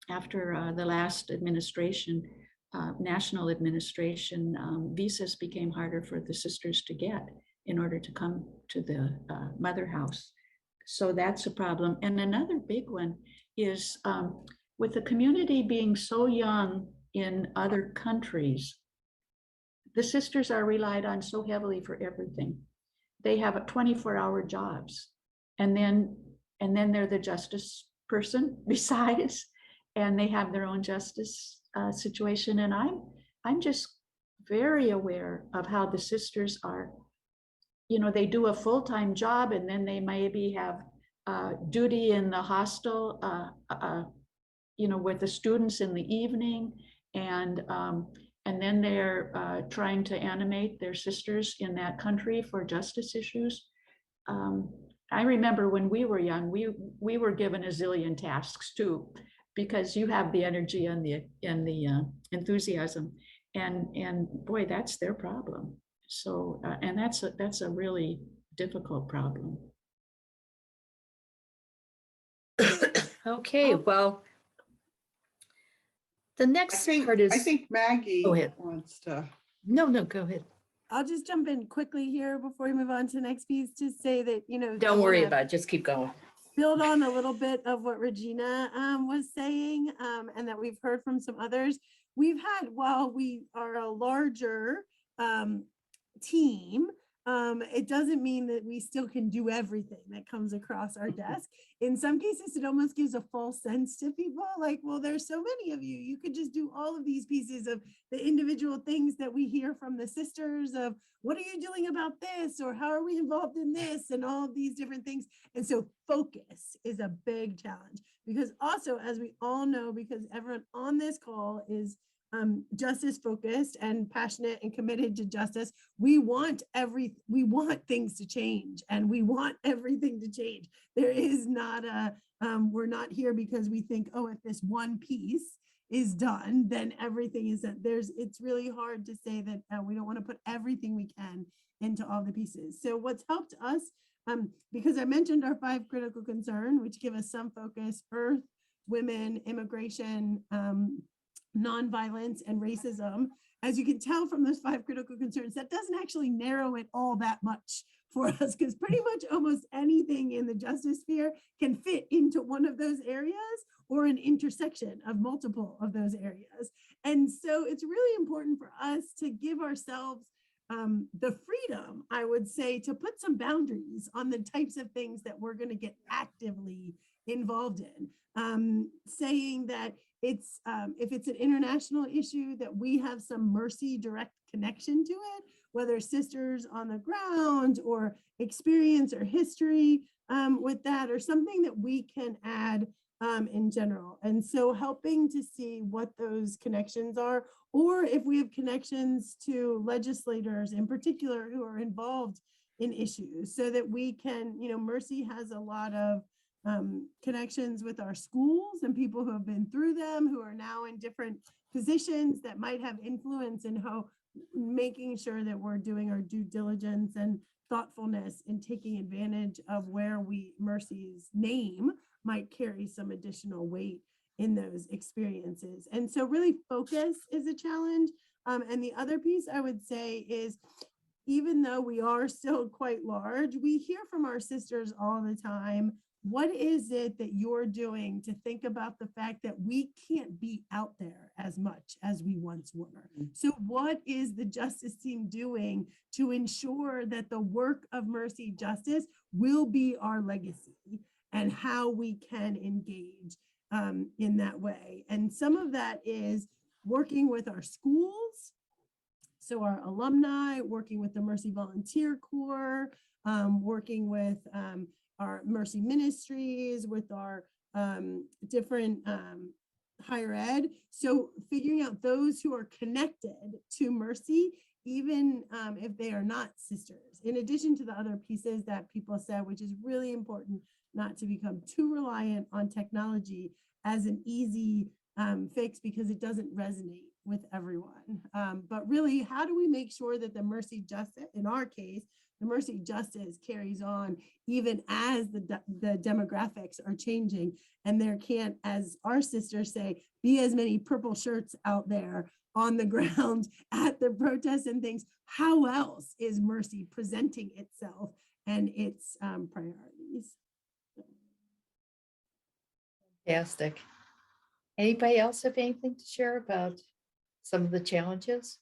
the last administration, national administration, visas became harder for the sisters to get in order to come to the mother house. So that's a problem. And another big one is with the community being so young in other countries, the sisters are relied on so heavily for everything. They have 24-hour jobs, and then they're the justice person besides, and they have their own justice situation. And I'm just very aware of how the sisters are, they do a full-time job, and then they maybe have duty in the hostel, with the students in the evening, and then they're trying to animate their sisters in that country for justice issues. I remember when we were young, we were given a zillion tasks too, because you have the energy and the enthusiasm, and boy, that's their problem. So and that's a really difficult problem. Okay, well, the next part is. I think Maggie Go ahead. wants to. No, go ahead. I'll just jump in quickly here before we move on to the next piece to say that, Don't worry about it, just keep going. build on a little bit of what Regina was saying, and that we've heard from some others. We've had, while we are a larger team, it doesn't mean that we still can do everything that comes across our desk. In some cases, it almost gives a false sense to people, like, well, there's so many of you, you could just do all of these pieces of the individual things that we hear from the sisters of, what are you doing about this? Or how are we involved in this? And all of these different things. And so focus is a big challenge, because also, as we all know, because everyone on this call is justice focused and passionate and committed to justice, we want things to change, and we want everything to change. There is not we're not here because we think, oh, if this one piece is done, then everything is done. It's really hard to say that we don't want to put everything we can into all the pieces. So what's helped us, because I mentioned our 5 critical concerns, which give us some focus: earth, women, immigration, nonviolence, and racism. As you can tell from those 5 critical concerns, that doesn't actually narrow it all that much for us, because pretty much almost anything in the justice sphere can fit into one of those areas or an intersection of multiple of those areas. And so it's really important for us to give ourselves the freedom, I would say, to put some boundaries on the types of things that we're going to get actively involved in. Saying that it's if it's an international issue, that we have some Mercy direct connection to it, whether sisters on the ground or experience or history with that, or something that we can add in general. And so helping to see what those connections are, or if we have connections to legislators in particular who are involved in issues, so that we can, Mercy has a lot of connections with our schools and people who have been through them, who are now in different positions that might have influence in how making sure that we're doing our due diligence and thoughtfulness in taking advantage of where Mercy's name might carry some additional weight in those experiences. And so really focus is a challenge. And the other piece I would say is, even though we are still quite large, we hear from our sisters all the time, what is it that you're doing to think about the fact that we can't be out there as much as we once were? So what is the justice team doing to ensure that the work of Mercy Justice will be our legacy, and how we can engage in that way? And some of that is working with our schools, so our alumni, working with the Mercy Volunteer Corps, working with our Mercy Ministries, with our different higher ed. So figuring out those who are connected to Mercy, even if they are not sisters, in addition to the other pieces that people said, which is really important, not to become too reliant on technology as an easy fix, because it doesn't resonate with everyone. But really, how do we make sure that the Mercy Justice, in our case, the Mercy Justice carries on even as the demographics are changing, and there can't, as our sisters say, be as many purple shirts out there on the ground at the protests and things. How else is Mercy presenting itself and its priorities? Fantastic. Anybody else have anything to share about some of the challenges?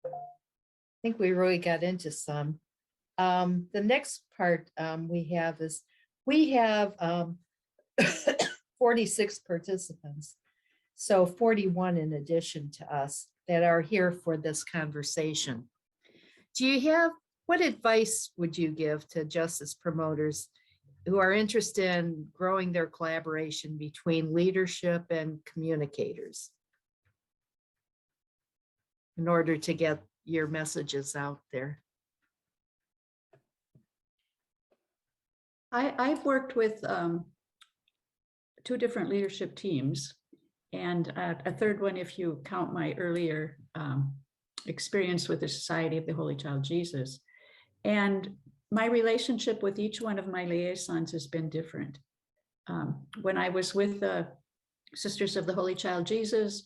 I think we really got into some. The next part we have is, we have 46 participants, so 41 in addition to us that are here for this conversation. What advice would you give to justice promoters who are interested in growing their collaboration between leadership and communicators in order to get your messages out there? I've worked with 2 different leadership teams, and a third one if you count my earlier experience with the Society of the Holy Child Jesus. And my relationship with each one of my liaisons has been different. When I was with the Sisters of the Holy Child Jesus,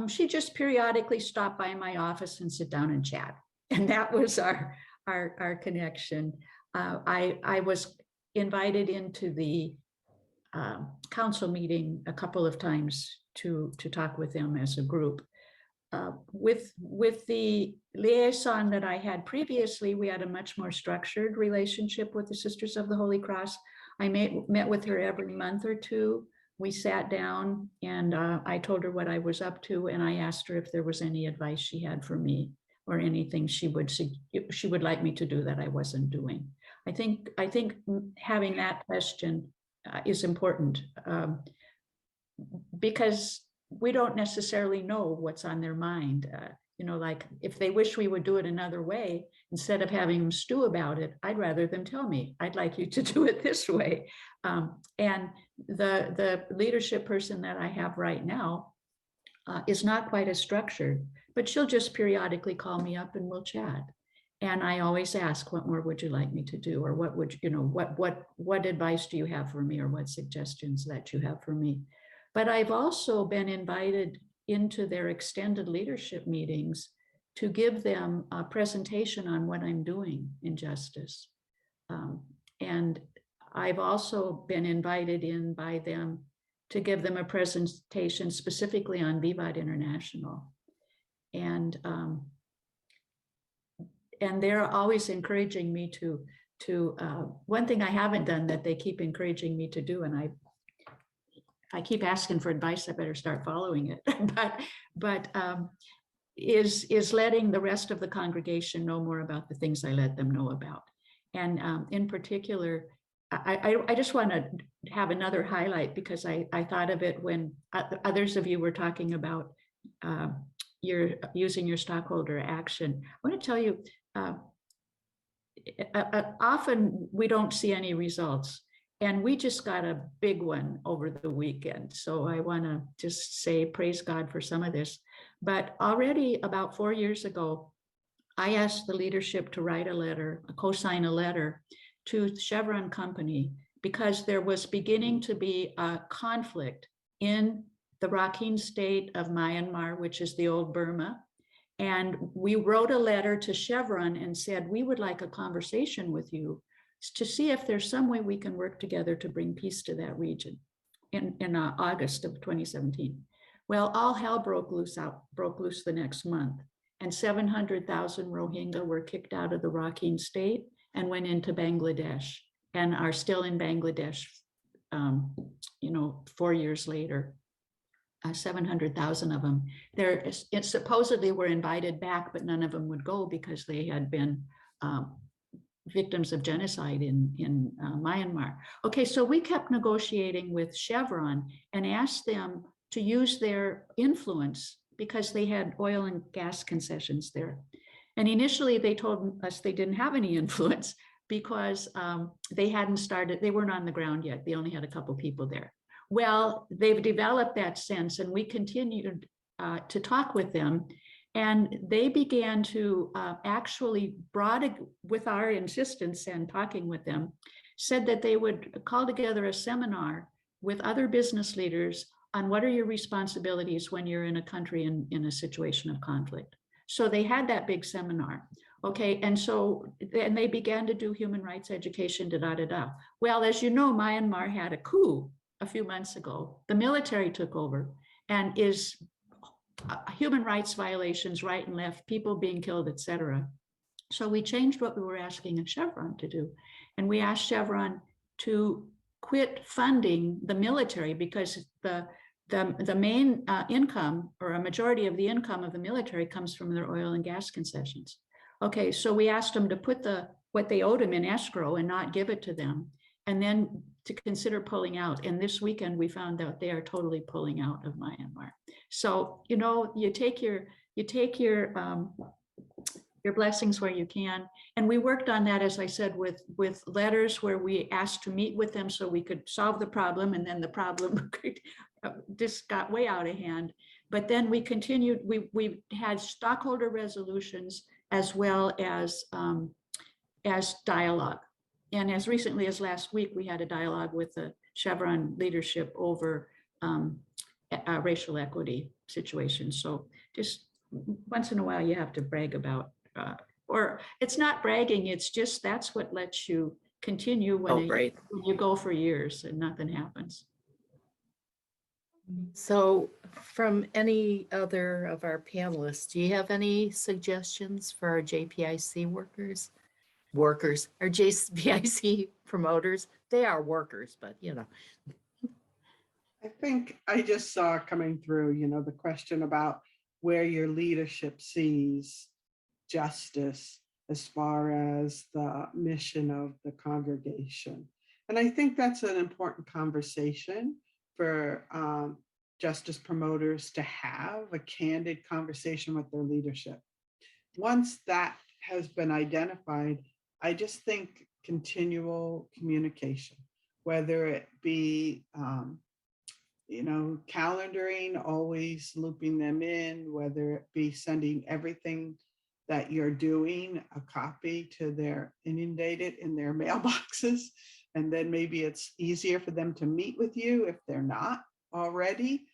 she just periodically stopped by my office and sit down and chat. And that was our connection. I was invited into the council meeting a couple of times to talk with them as a group. With the liaison that I had previously, we had a much more structured relationship with the Sisters of the Holy Cross. I met with her every month or two. We sat down and I told her what I was up to, and I asked her if there was any advice she had for me or anything she would like me to do that I wasn't doing. I think having that question is important because we don't necessarily know what's on their mind. Like if they wish we would do it another way, instead of having them stew about it, I'd rather them tell me, I'd like you to do it this way. And the leadership person that I have right now is not quite as structured, but she'll just periodically call me up and we'll chat. And I always ask, what more would you like me to do? Or what would, what advice do you have for me? Or what suggestions that you have for me? But I've also been invited into their extended leadership meetings to give them a presentation on what I'm doing in justice. And I've also been invited in by them to give them a presentation specifically on Vivat International. And they're always encouraging me to one thing I haven't done that they keep encouraging me to do, and if I keep asking for advice, I better start following it. but is letting the rest of the congregation know more about the things I let them know about. And in particular, I just want to have another highlight, because I thought of it when others of you were talking about you're using your stockholder action. I want to tell you, often we don't see any results, and we just got a big one over the weekend. So I want to just say praise God for some of this. But already about 4 years ago, I asked the leadership to write a letter, co-sign a letter to the Chevron company, because there was beginning to be a conflict in the Rakhine state of Myanmar, which is the old Burma. And we wrote a letter to Chevron and said, we would like a conversation with you to see if there's some way we can work together to bring peace to that region in August of 2017. Well, all hell broke loose the next month, and 700,000 Rohingya were kicked out of the Rakhine state and went into Bangladesh, and are still in Bangladesh, 4 years later. 700,000 of them. It supposedly were invited back, but none of them would go because they had been victims of genocide in Myanmar. Okay, so we kept negotiating with Chevron and asked them to use their influence, because they had oil and gas concessions there. And initially they told us they didn't have any influence because they weren't on the ground yet. They only had a couple people there. Well, they've developed that sense, and we continued to talk with them, and they began to actually with our insistence and talking with them, said that they would call together a seminar with other business leaders on what are your responsibilities when you're in a country in a situation of conflict. So they had that big seminar. Okay, and they began to do human rights education, Well, as you know, Myanmar had a coup a few months ago. The military took over, and is human rights violations right and left, people being killed, etc. So we changed what we were asking Chevron to do. And we asked Chevron to quit funding the military, because the main income, or a majority of the income of the military, comes from their oil and gas concessions. Okay, so we asked them to put what they owed them in escrow and not give it to them, and then to consider pulling out. And this weekend we found out they are totally pulling out of Myanmar. So, you take your blessings where you can. And we worked on that, as I said, with letters where we asked to meet with them so we could solve the problem, and then the problem just got way out of hand. But then we continued, we had stockholder resolutions as well as dialogue. And as recently as last week, we had a dialogue with the Chevron leadership over racial equity situations. So just once in a while, you have to brag about, or it's not bragging, it's just that's what lets you continue when you go for years and nothing happens. So from any other of our panelists, do you have any suggestions for our JPIC workers or JPIC promoters? They are workers, but I think I just saw coming through, the question about where your leadership sees justice as far as the mission of the congregation. And I think that's an important conversation for justice promoters to have, a candid conversation with their leadership. Once that has been identified, I just think continual communication, whether it be calendaring, always looping them in, whether it be sending everything that you're doing, a copy to their inundated in their mailboxes. And then maybe it's easier for them to meet with you if they're not already.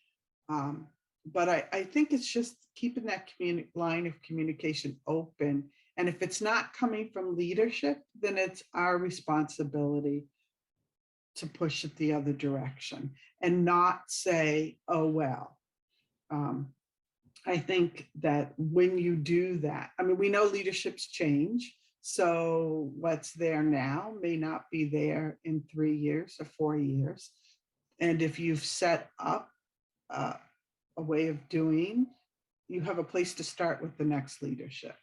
But I think it's just keeping that line of communication open. And if it's not coming from leadership, then it's our responsibility to push it the other direction and not say, oh, well. I think that when you do that, we know leaderships change. So what's there now may not be there in 3 years or 4 years. And if you've set up a way of doing, you have a place to start with the next leadership.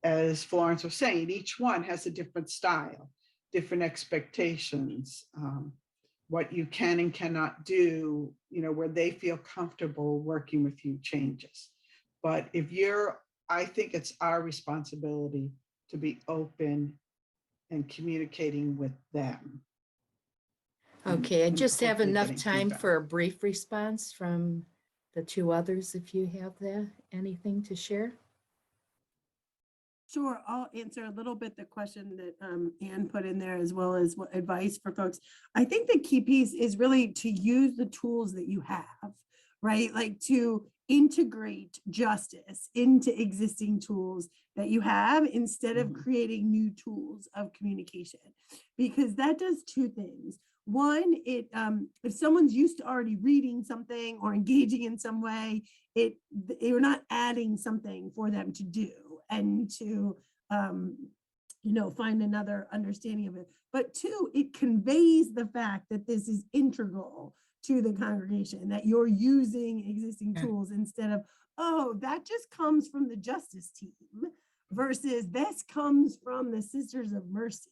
As Florence was saying, each one has a different style, different expectations, what you can and cannot do, where they feel comfortable working with you changes. But I think it's our responsibility to be open and communicating with them. Okay, I and just have hopefully enough getting time feedback. for a brief response from the two others, if you have anything to share. Sure, I'll answer a little bit the question that Anne put in there, as well as what advice for folks. I think the key piece is really to use the tools that you have, right? Like to integrate justice into existing tools that you have instead of creating new tools of communication, because that does two things. One, if someone's used to already reading something or engaging in some way, you're not adding something for them to do and to find another understanding of it. But two, it conveys the fact that this is integral to the congregation, that you're using existing tools instead of, oh, that just comes from the justice team versus this comes from the Sisters of Mercy,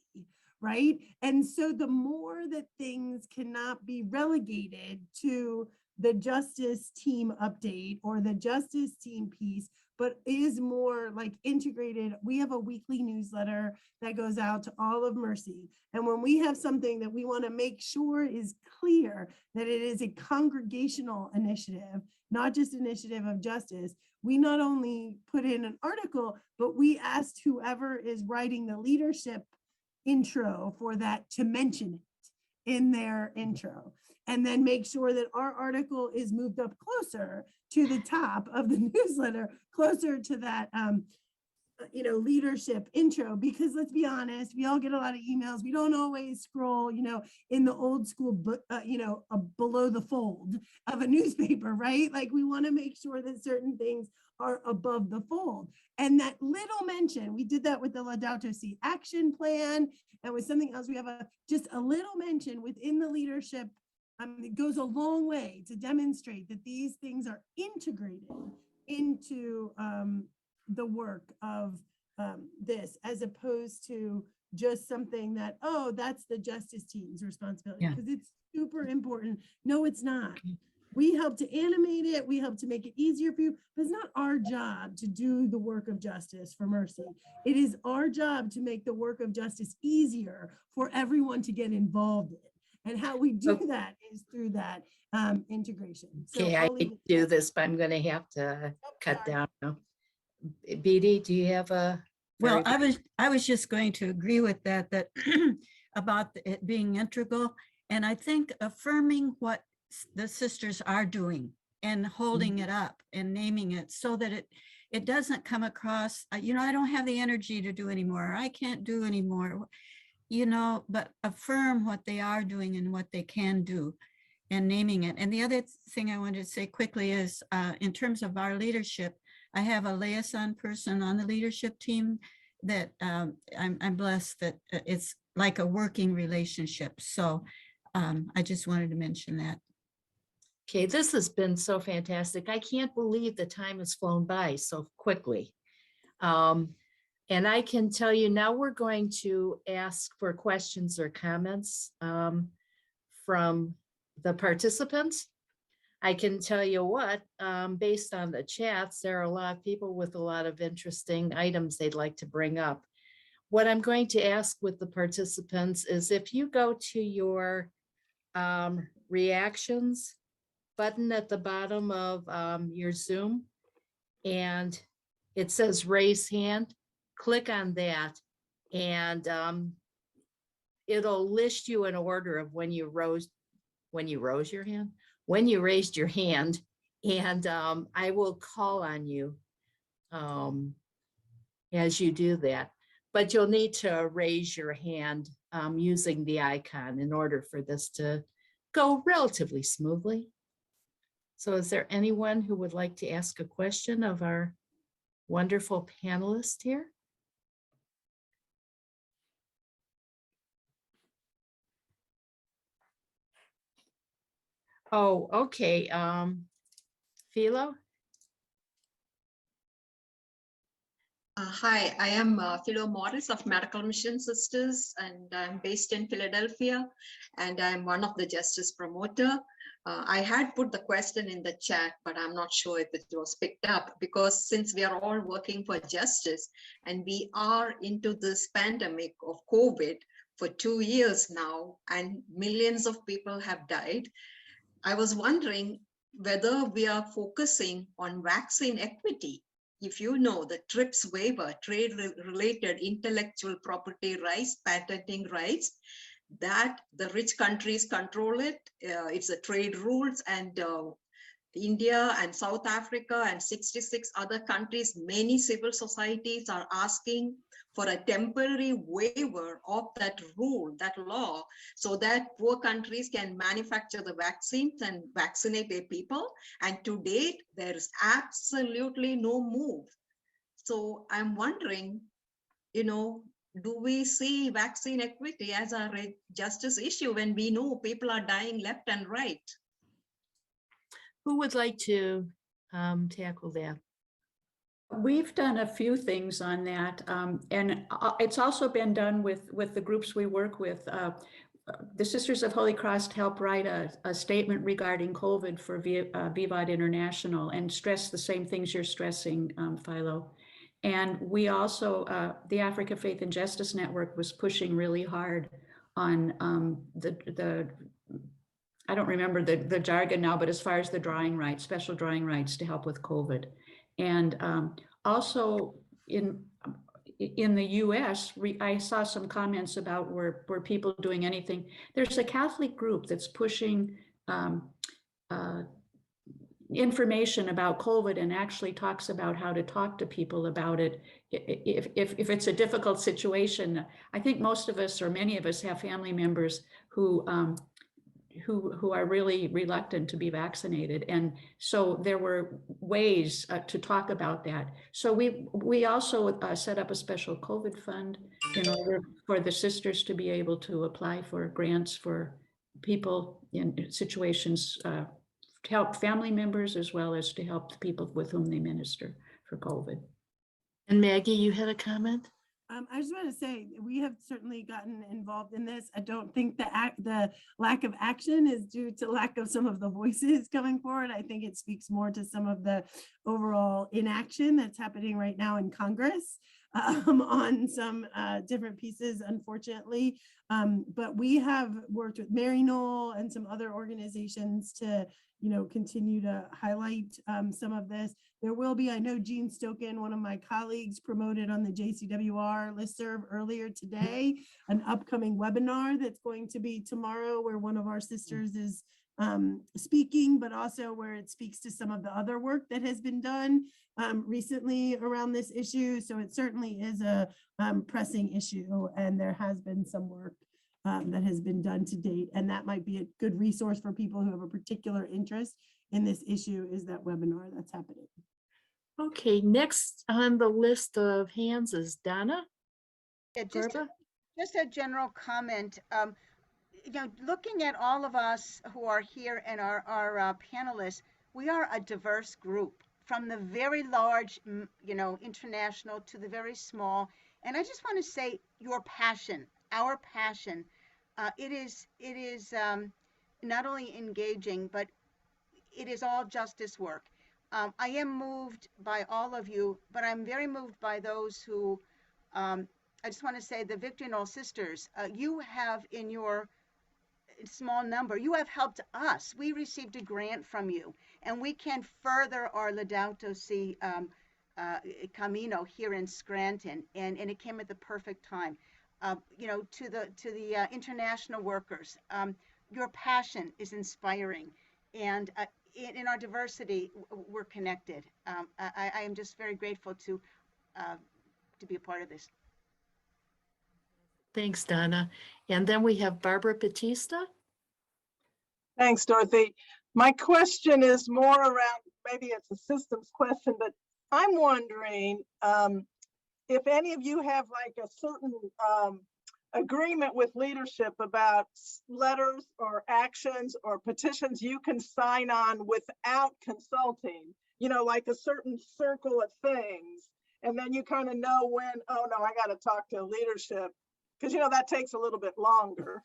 right? And so the more that things cannot be relegated to the justice team update or the justice team piece, but is more like integrated. We have a weekly newsletter that goes out to all of Mercy. And when we have something that we want to make sure is clear that it is a congregational initiative, not just initiative of justice, we not only put in an article, but we asked whoever is writing the leadership intro for that to mention it in their intro, and then make sure that our article is moved up closer to the top of the newsletter, closer to that leadership intro, because let's be honest, we all get a lot of emails. We don't always scroll, in the old school, below the fold of a newspaper, right? Like we want to make sure that certain things are above the fold. And that little mention, we did that with the Laudato Si action plan, and with something else, we have just a little mention within the leadership. It goes a long way to demonstrate that these things are integrated into the work of this, as opposed to just something that, oh, that's the justice team's responsibility, because it's super important. No, it's not. Okay. We help to animate it. We help to make it easier for you, but it's not our job to do the work of justice for Mercy. It is our job to make the work of justice easier for everyone to get involved in. And how we do that is through that integration. Okay, I hate to do this, but I'm going to have to cut down now. BD, do you have a? Well, I was just going to agree with that about it being integral. And I think affirming what the sisters are doing and holding it up and naming it so that it doesn't come across, I don't have the energy to do anymore. I can't do anymore, but affirm what they are doing and what they can do and naming it. And the other thing I wanted to say quickly is in terms of our leadership, I have a liaison person on the leadership team that I'm blessed that it's like a working relationship. So I just wanted to mention that. Okay, this has been so fantastic. I can't believe the time has flown by so quickly. And I can tell you now we're going to ask for questions or comments from the participants. I can tell you what, based on the chats, there are a lot of people with a lot of interesting items they'd like to bring up. What I'm going to ask with the participants is if you go to your reactions button at the bottom of your Zoom, and it says raise hand, click on that, and it'll list you in order of when you raised your hand, and I will call on you as you do that. But you'll need to raise your hand using the icon in order for this to go relatively smoothly. So is there anyone who would like to ask a question of our wonderful panelists here? Oh, okay. Philo? Hi, I am Philo Morris of Medical Mission Sisters, and I'm based in Philadelphia, and I'm one of the justice promoter. I had put the question in the chat, but I'm not sure if it was picked up, because since we are all working for justice and we are into this pandemic of COVID for 2 years now, and millions of people have died, I was wondering whether we are focusing on vaccine equity. If you know the TRIPS waiver, trade-related intellectual property rights, patenting rights, that the rich countries control it. It's a trade rules, and India and South Africa and 66 other countries, many civil societies are asking for a temporary waiver of that rule, that law, so that poor countries can manufacture the vaccines and vaccinate their people. And to date, there is absolutely no move. So I'm wondering, do we see vaccine equity as a justice issue when we know people are dying left and right? Who would like to tackle that? We've done a few things on that, and it's also been done with the groups we work with. The Sisters of Holy Cross helped write a statement regarding COVID for VIVOD International and stress the same things you're stressing, Philo. And we also, the Africa Faith and Justice Network was pushing really hard on the I don't remember the jargon now, but as far as the drawing rights, special drawing rights to help with COVID. And also in the US, I saw some comments about were people doing anything. There's a Catholic group that's pushing information about COVID and actually talks about how to talk to people about it if it's a difficult situation. I think most of us, or many of us, have family members who are really reluctant to be vaccinated. And so there were ways to talk about that. So we also set up a special COVID fund in order for the sisters to be able to apply for grants for people in situations, to help family members as well as to help the people with whom they minister for COVID. And Maggie, you had a comment? I just want to say we have certainly gotten involved in this. I don't think the lack of action is due to lack of some of the voices coming forward. I think it speaks more to some of the overall inaction that's happening right now in Congress on some different pieces, unfortunately. But we have worked with Mary Knoll and some other organizations to continue to highlight some of this. There will be, I know Jean Stokin, one of my colleagues, promoted on the JCWR listserv earlier today, an upcoming webinar that's going to be tomorrow where one of our sisters is speaking, but also where it speaks to some of the other work that has been done recently around this issue. So it certainly is a pressing issue, and there has been some work that has been done to date. And that might be a good resource for people who have a particular interest in this issue, is that webinar that's happening. Okay, next on the list of hands is Donna. Yeah, Gorba? just a general comment. Looking at all of us who are here and our panelists, we are a diverse group, from the very large, international, to the very small. And I just want to say, your passion, our passion, it is not only engaging, but it is all justice work. I am moved by all of you, but I'm very moved by those who, I just want to say, the Victory Knoll sisters, you have, in your small number, you have helped us. We received a grant from you, and we can further our Laudato Si Camino here in Scranton, and it came at the perfect time. To the international workers, your passion is inspiring, and in our diversity, we're connected. I am just very grateful to be a part of this. Thanks, Donna. And then we have Barbara Batista. Thanks, Dorothy. My question is more around, maybe it's a systems question, but I'm wondering if any of you have like a certain agreement with leadership about letters or actions or petitions you can sign on without consulting, you know, like a certain circle of things. And then you kind of know when, oh no, I got to talk to leadership, because, you know, that takes a little bit longer.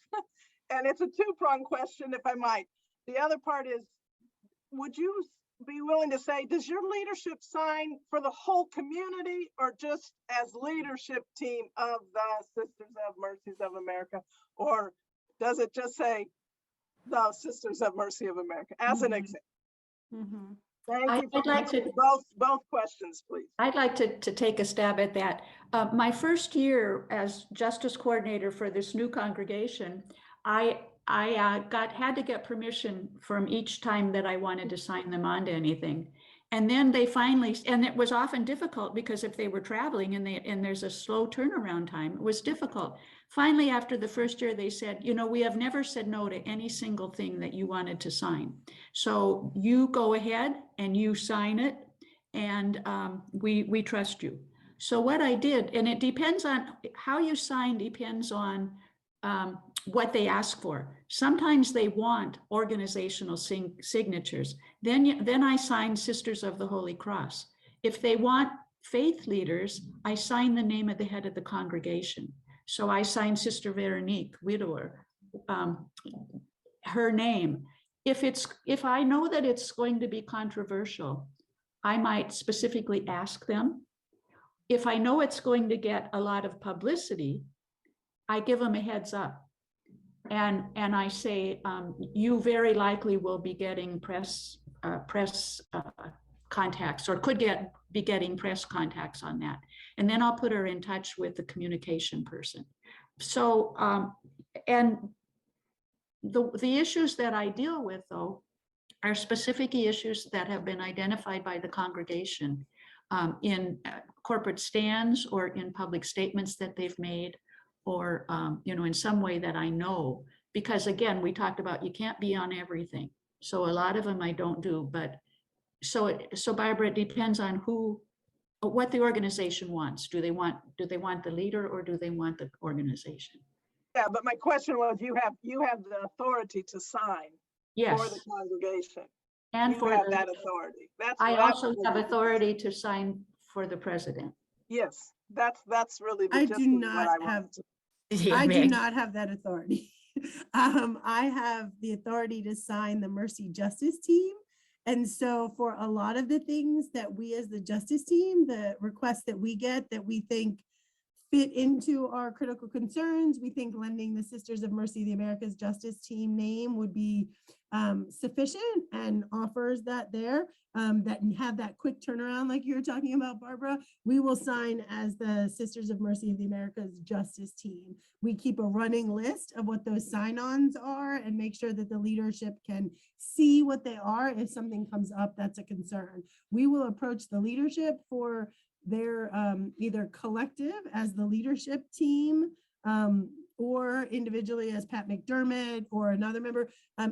And it's a two-pronged question, if I might. The other part is, would you be willing to say, does your leadership sign for the whole community or just as leadership team of the Sisters of Mercies of America? Or does it just say the Sisters of Mercy of America as an example? Mhm. Thank you for I'd like to- answering both questions, please. I'd like to take a stab at that. My first year as justice coordinator for this new congregation, I had to get permission from each time that I wanted to sign them on to anything. And then they finally, and it was often difficult because if they were traveling and there's a slow turnaround time, it was difficult. Finally, after the first year, they said, you know, we have never said no to any single thing that you wanted to sign. So you go ahead and you sign it, and we trust you. So what I did, and it depends on how you sign, depends on what they ask for. Sometimes they want organizational signatures. Then I sign Sisters of the Holy Cross. If they want faith leaders, I sign the name of the head of the congregation. So I sign Sister Veronique, widower, her name. If I know that it's going to be controversial, I might specifically ask them. If I know it's going to get a lot of publicity, I give them a heads up. And I say, you very likely will be getting press contacts, or could be getting press contacts on that. And then I'll put her in touch with the communication person. So, and the issues that I deal with, though, are specific issues that have been identified by the congregation in corporate stands or in public statements that they've made, or you know, in some way that I know. Because again, we talked about you can't be on everything. So a lot of them I don't do, but so Barbara, it depends on what the organization wants. Do they want the leader, or do they want the organization? Yeah, but my question was, you have the authority to sign for the Yes, congregation. and You for have that authority. I also have authority to sign for the president. Yes, that's really the I gist do of what not I have, wanted to. Yeah, I do Maggie. not have that authority. I have the authority to sign the Mercy Justice team. And so for a lot of the things that we as the justice team, the requests that we get that we think fit into our critical concerns, we think lending the Sisters of Mercy of the Americas Justice Team name would be sufficient, and offers that there that have that quick turnaround like you were talking about, Barbara, we will sign as the Sisters of Mercy of the Americas Justice Team. We keep a running list of what those sign-ons are and make sure that the leadership can see what they are if something comes up that's a concern. We will approach the leadership for their either collective as the leadership team or individually as Pat McDermott or another member,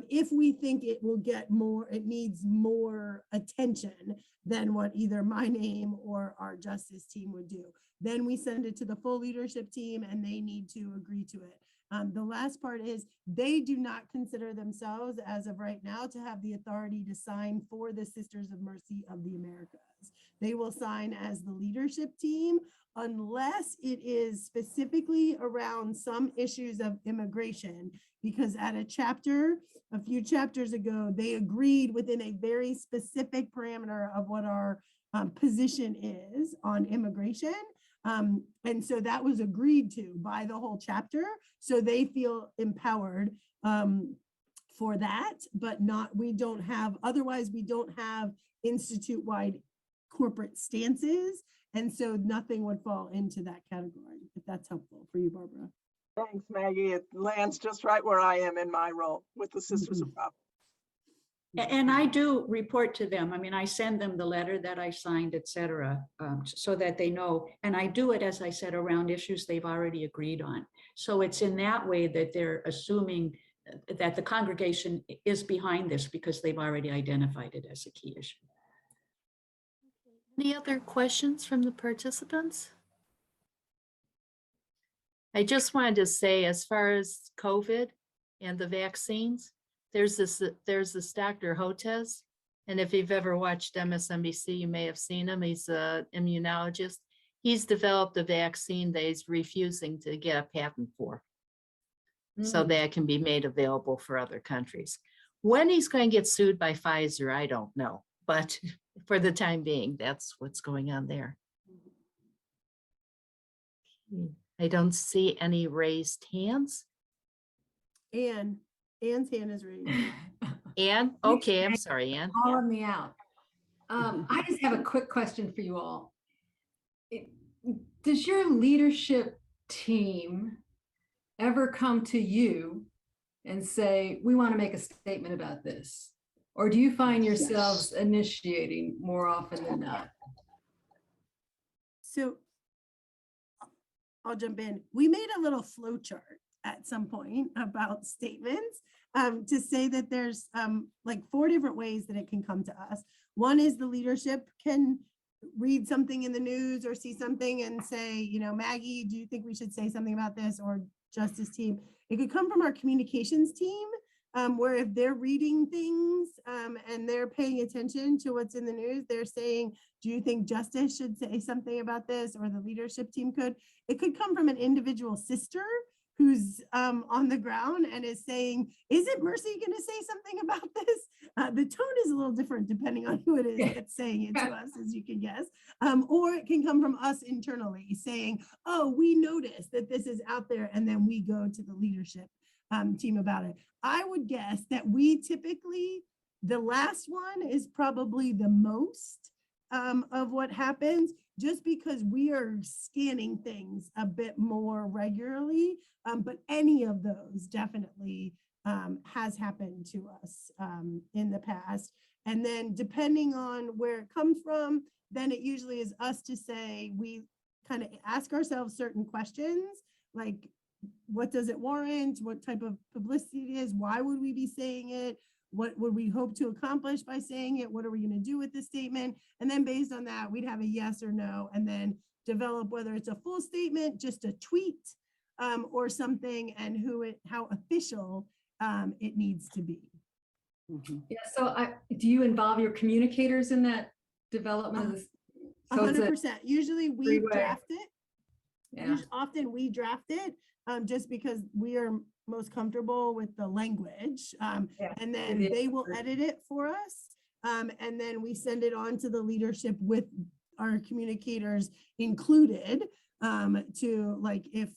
if we think it will get more, it needs more attention than what either my name or our justice team would do. Then we send it to the full leadership team and they need to agree to it. The last part is they do not consider themselves as of right now to have the authority to sign for the Sisters of Mercy of the Americas. They will sign as the leadership team unless it is specifically around some issues of immigration, because at a few chapters ago, they agreed within a very specific parameter of what our position is on immigration. And so that was agreed to by the whole chapter. So they feel empowered for that, but we don't have institute-wide corporate stances. And so nothing would fall into that category, if that's helpful for you, Barbara. Thanks, Maggie. It lands just right where I am in my role with the Sisters of God. And I do report to them. I mean, I send them the letter that I signed, et cetera, so that they know. And I do it, as I said, around issues they've already agreed on. So it's in that way that they're assuming that the congregation is behind this because they've already identified it as a key issue. Any other questions from the participants? I just wanted to say, as far as COVID and the vaccines, there's this Dr. Hotez. And if you've ever watched MSNBC, you may have seen him. He's an immunologist. He's developed a vaccine that he's refusing to get a patent for, so that it can be made available for other countries. When he's going to get sued by Pfizer, I don't know. But for the time being, that's what's going on there. I don't see any raised hands. Anne's hand is raised. Anne? Okay, I'm sorry, Anne. Calling me out. I just have a quick question for you all. Does your leadership team ever come to you and say, we want to make a statement about this? Or do you find yourselves initiating more often than not? So I'll jump in. We made a little flow chart at some point about statements to say that there's like 4 different ways that it can come to us. One is the leadership can read something in the news or see something and say, you know, Maggie, do you think we should say something about this? Or justice team. It could come from our communications team, where if they're reading things and they're paying attention to what's in the news, they're saying, do you think justice should say something about this? Or the leadership team could. It could come from an individual sister who's on the ground and is saying, isn't Mercy going to say something about this? The tone is a little different depending on who it is that's saying it to us, as you can guess. Or it can come from us internally saying, oh, we noticed that this is out there, and then we go to the leadership team about it. I would guess that we typically, the last one is probably the most of what happens, just because we are scanning things a bit more regularly. But any of those definitely has happened to us in the past. And then depending on where it comes from, then it usually is us to say, we kind of ask ourselves certain questions, like, what does it warrant? What type of publicity it is? Why would we be saying it? What would we hope to accomplish by saying it? What are we going to do with this statement? And then based on that, we'd have a yes or no, and then develop whether it's a full statement, just a tweet, or something, and how official it needs to be. Yeah, so do you involve your communicators in that development of this? So it's 100%. Usually we three-way. draft it. Yeah. Often we draft it just because we are most comfortable with the language. And then they will edit it for us. And then we send it on to the leadership with our communicators included to, like, if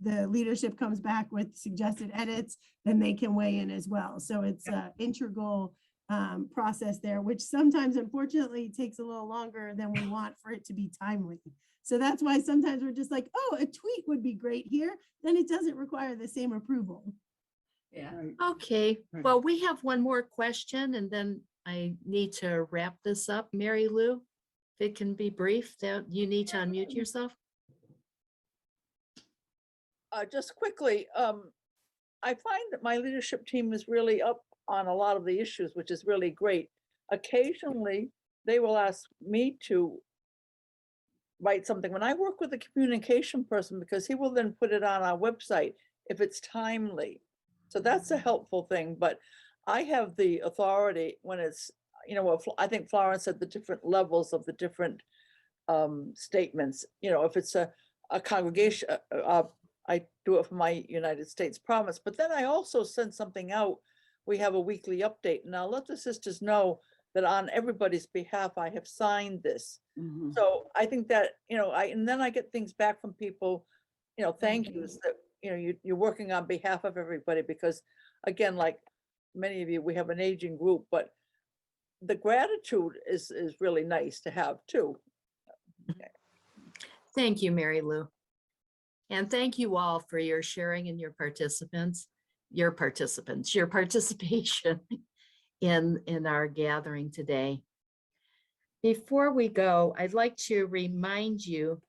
the leadership comes back with suggested edits, then they can weigh in as well. So it's an integral process there, which sometimes, unfortunately, takes a little longer than we want for it to be timely. So that's why sometimes we're just like, oh, a tweet would be great here. Then it doesn't require the same approval. Yeah. Okay, Right. well, we have one more question, and then I need to wrap this up. Mary Lou, if it can be brief, that you need to unmute yourself. Just quickly, I find that my leadership team is really up on a lot of the issues, which is really great. Occasionally, they will ask me to write something when I work with a communication person, because he will then put it on our website if it's timely. So that's a helpful thing, but I have the authority when it's, you know, I think Florence said the different levels of the different statements. You know, if it's a congregation, I do it for my United States province, but then I also send something out. We have a weekly update, and I'll let the sisters know that on everybody's behalf, I have signed this. Mhm. So I think that, you know, and then I get things back from people, you know, thank yous that, you know, you're working on behalf of everybody, because again, like many of you, we have an aging group, but the gratitude is really nice to have too. Thank you, Mary Lou. And thank you all for your sharing and your participation in our gathering today. Before we go, I'd like to remind you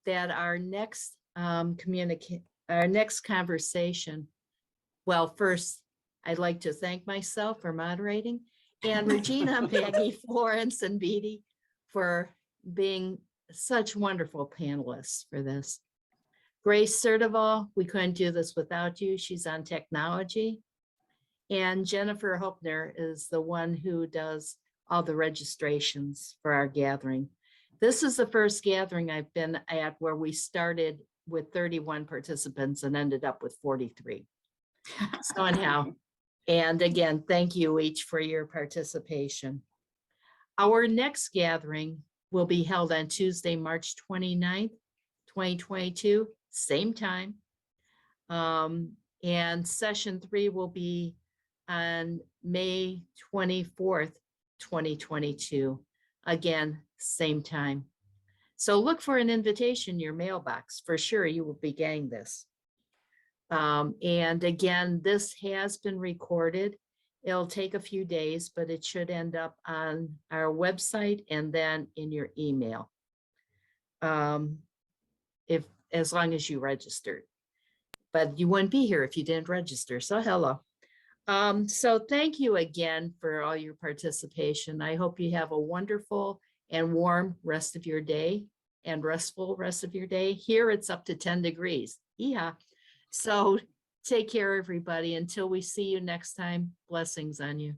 that our next conversation, well, first, I'd like to thank myself for moderating, and Regina, Maggie, Florence, and Beatty for being such wonderful panelists for this. Grace Sertival, we couldn't do this without you. She's on technology. And Jennifer Hopner is the one who does all the registrations for our gathering. This is the first gathering I've been at where we started with 31 participants and ended up with 43. So anyhow, and again, thank you each for your participation. Our next gathering will be held on Tuesday, March 29th, 2022, same time. And session 3 will be on May 24th, 2022. Again, same time. So look for an invitation in your mailbox. For sure, you will be getting this. And again, this has been recorded. It'll take a few days, but it should end up on our website and then in your email. As long as you registered. But you wouldn't be here if you didn't register. So hello. So thank you again for all your participation. I hope you have a wonderful and warm rest of your day and restful rest of your day. Here it's up to 10 degrees. Yeah. So take care, everybody. Until we see you next time, blessings on you.